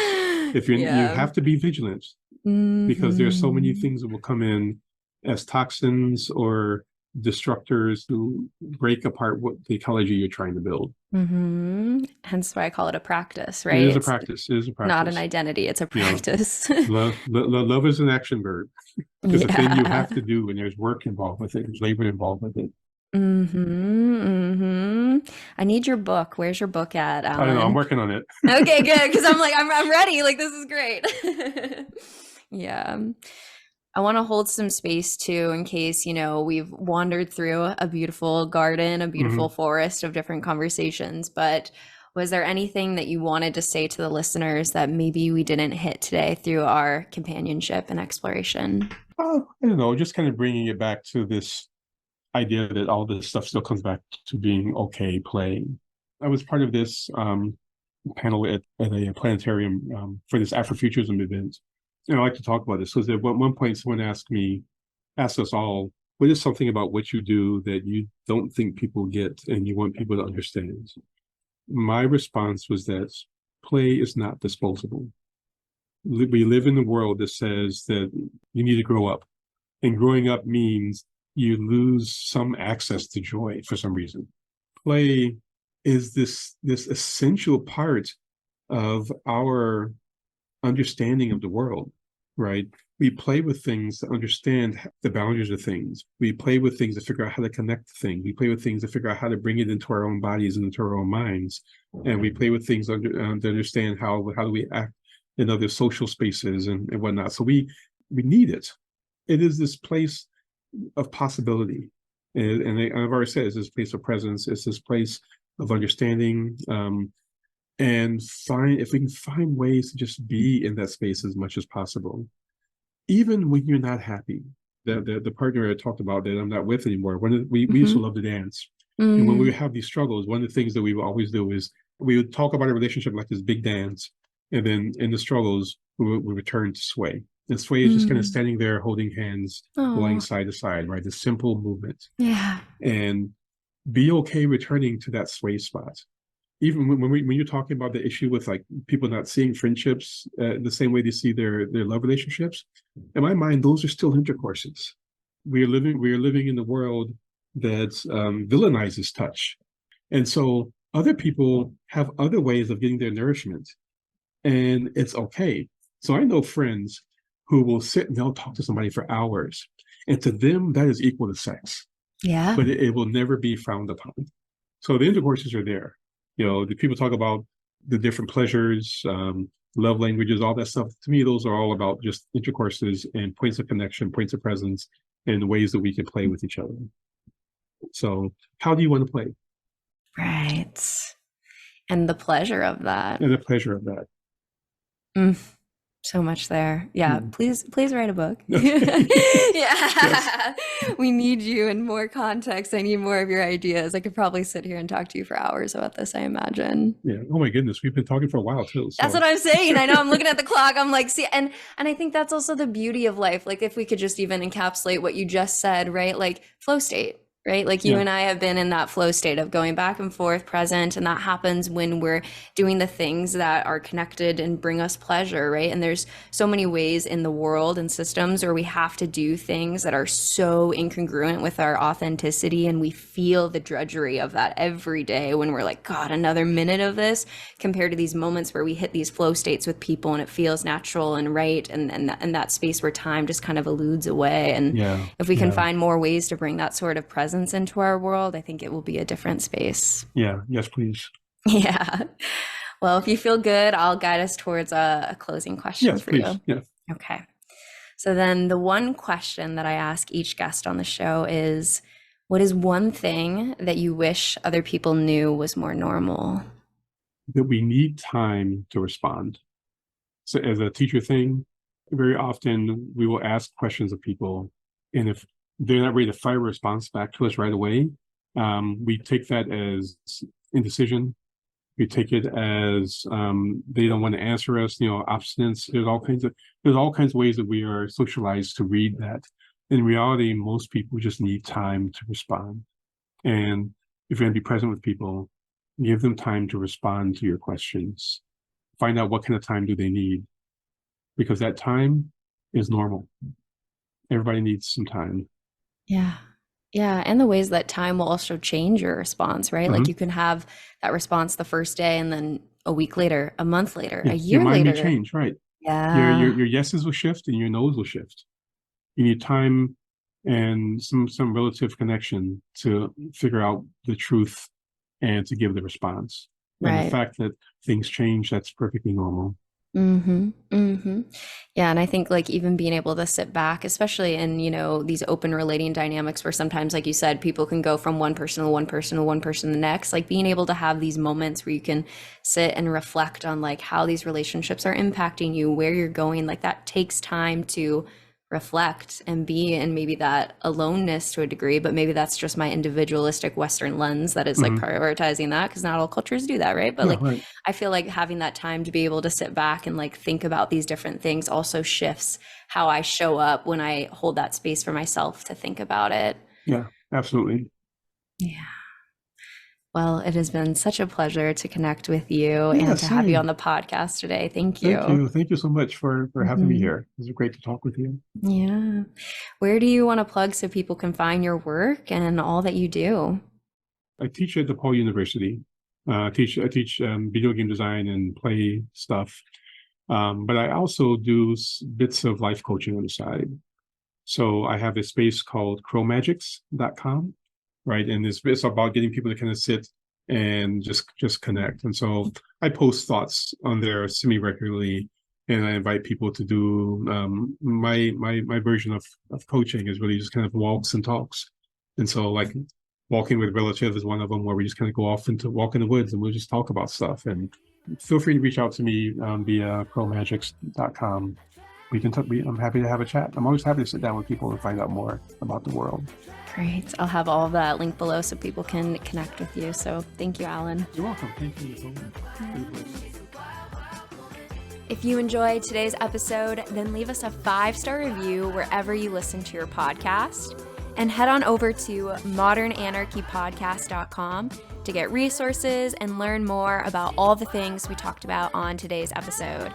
If you
Yeah.
have to be vigilant because there's so many
Hmm.
things that will come in as toxins or destructors who break apart what the ecology you're trying to build.
Hmm. Hence why I call it a practice,
It
right?
is a
It's
practice. It is a
not an
practice.
identity, it's a
You know,
practice.
love is an action verb. It's a thing you have
Yeah.
to do, and there's work involved with it. There's labor involved with it.
I need your book. Where's your book at,
I don't know. I'm
Alan?
working on it.
Okay, good. Because I'm like, I'm ready. Like, this is great. Yeah. I want to hold some space too in case, we've wandered through a beautiful garden, a beautiful
Mhm.
forest of different conversations. But was there anything that you wanted to say to the listeners that maybe we didn't hit today through our companionship and exploration?
Oh, I don't know. Just kind of bringing it back to this idea that all this stuff still comes back to being okay playing. I was part of this panel at a planetarium for this Afrofuturism event. And I like to talk about this because at one point someone asked us all, what is something about what you do that you don't think people get and you want people to understand? My response was that play is not disposable. We live in a world that says that you need to grow up. And growing up means you lose some access to joy for some reason. Play is this essential part of our understanding of the world, right? We play with things to understand the boundaries of things. We play with things to figure out how to connect things. We play with things to figure out how to bring it into our own bodies and into our own minds. And we play with things to understand how do we act in other social spaces and whatnot. So we need it. It is this place of possibility. And I've already said it's this place of presence. It's this place of understanding. And if we can find ways to just be in that space as much as possible, even when you're not happy. The partner I talked about that I'm not with anymore. We used to
Hmm.
love to dance, and when we
Mm.
have these struggles, one of the things that we would always do is we would talk about a relationship like this big dance, and then in the struggles we return to sway. And sway is just kind of
Mm.
standing there holding hands, going
Oh,
side to side, right? This simple movement,
yeah.
and be okay returning to that sway spot even when you're talking about the issue with like people not seeing friendships the same way they see their love relationships, in my mind, those are still intercourses. We are living in the world that villainizes touch, and so other people have other ways of getting their nourishment, and it's okay. So I know friends who will sit and they'll talk to somebody for hours, and to them that is equal to sex,
Yeah.
but it will never be frowned upon. So the intercourses are there. The people talk about the different pleasures, love languages, all that stuff. To me, those are all about just intercourses and points of connection, points of presence, and ways that we can play with each other. So, how do you want to play?
Right. And the pleasure of that.
And the pleasure of that.
Mm, so much there. Yeah.
Hmm.
Please write a book.
Okay. Yes.
Yeah. We need you in more context. I need more of your ideas. I could probably sit here and talk to you for hours about this, I imagine.
Yeah. Oh my goodness, we've been talking for a while too.
That's what
So.
I'm saying. I know I'm looking at the clock. I'm like, see, and I think that's also the beauty of life. Like if we could just even encapsulate what you just said, right? Like flow state, right? Like you
Yeah.
and I have been in that flow state of going back and forth, present, and that happens when we're doing the things that are connected and bring us pleasure, right? And there's so many ways in the world and systems where we have to do things that are so incongruent with our authenticity, and we feel the drudgery of that every day when we're like, God, another minute of this, compared to these moments where we hit these flow states with people and it feels natural and right, and that space where time just kind of eludes away. And
Yeah.
if we can
Yeah.
find more ways to bring that sort of presence into our world, I think it will be a different space.
Yeah. Yes, please.
Yeah. Well, if you feel good, I'll guide us towards a closing question
Yes,
for
please.
you.
Yeah.
Okay. So then the one question that I ask each guest on the show is, What is one thing that you wish other people knew was more normal?
That we need time to respond. So as a teacher thing, very often we will ask questions of people, and if they're not ready to fire a response back to us right away, we take that as indecision. We take it as they don't want to answer us, obstinance. There's all kinds of ways that we are socialized to read that. In reality, most people just need time to respond. And if you're going to be present with people, give them time to respond to your questions. Find out what kind of time do they need, because that time is normal. Everybody needs some time.
Yeah. Yeah. And the ways that time will also change your response, right? Like you can have that response the first day and then a week later, a month later, a year
your mind
later.
may change, right?
Yeah.
Your yeses will shift and your no's will shift. You need time and some relative connection to figure out the truth and to give the response. And the fact that things change, that's perfectly normal.
Yeah, and I think like even being able to sit back, especially in, these open relating dynamics where sometimes, like you said, people can go from one person to one person to one person to the next, like being able to have these moments where you can sit and reflect on like how these relationships are impacting you, where you're going, like that takes time to reflect and be in maybe that aloneness to a degree, but maybe that's just my individualistic Western lens that is like prioritizing that, because not all cultures do that, right? But I feel like having that time to be able to sit back and like think about these different things also shifts how I show up when I hold that space for myself to think about it.
Yeah, absolutely.
Yeah. Well, it has been such a pleasure to connect with you and to have you on the podcast today. Thank you.
Thank you so much for having me here. It was great to talk with you.
Yeah. Where do you want to plug so people can find your work and all that you do?
I teach at DePaul University. I teach video game design and play stuff. But I also do bits of life coaching on the side. So I have a space called crowmagics.com. Right. And it's about getting people to kind of sit and just connect. And so I post thoughts on there semi-regularly, and I invite people to do my version of coaching is really just kind of walks and talks. And so like walking with relatives is one of them, where we just kind of go off into walk in the woods and we'll just talk about stuff. And feel free to reach out to me via crowmagics.com. I'm happy to have a chat. I'm always happy to sit down with people and find out more about the world.
Great. I'll have all of that linked below so people can connect with you. So thank you, Alan.
You're welcome. Thank you.
If you enjoyed today's episode, then leave us a 5-star review wherever you listen to your podcast. And head on over to modernanarchypodcast.com to get resources and learn more about all the things we talked about on today's episode.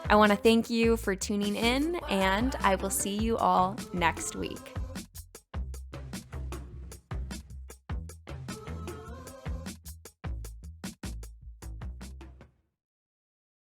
I want to thank you for tuning in, and I will see you all next week.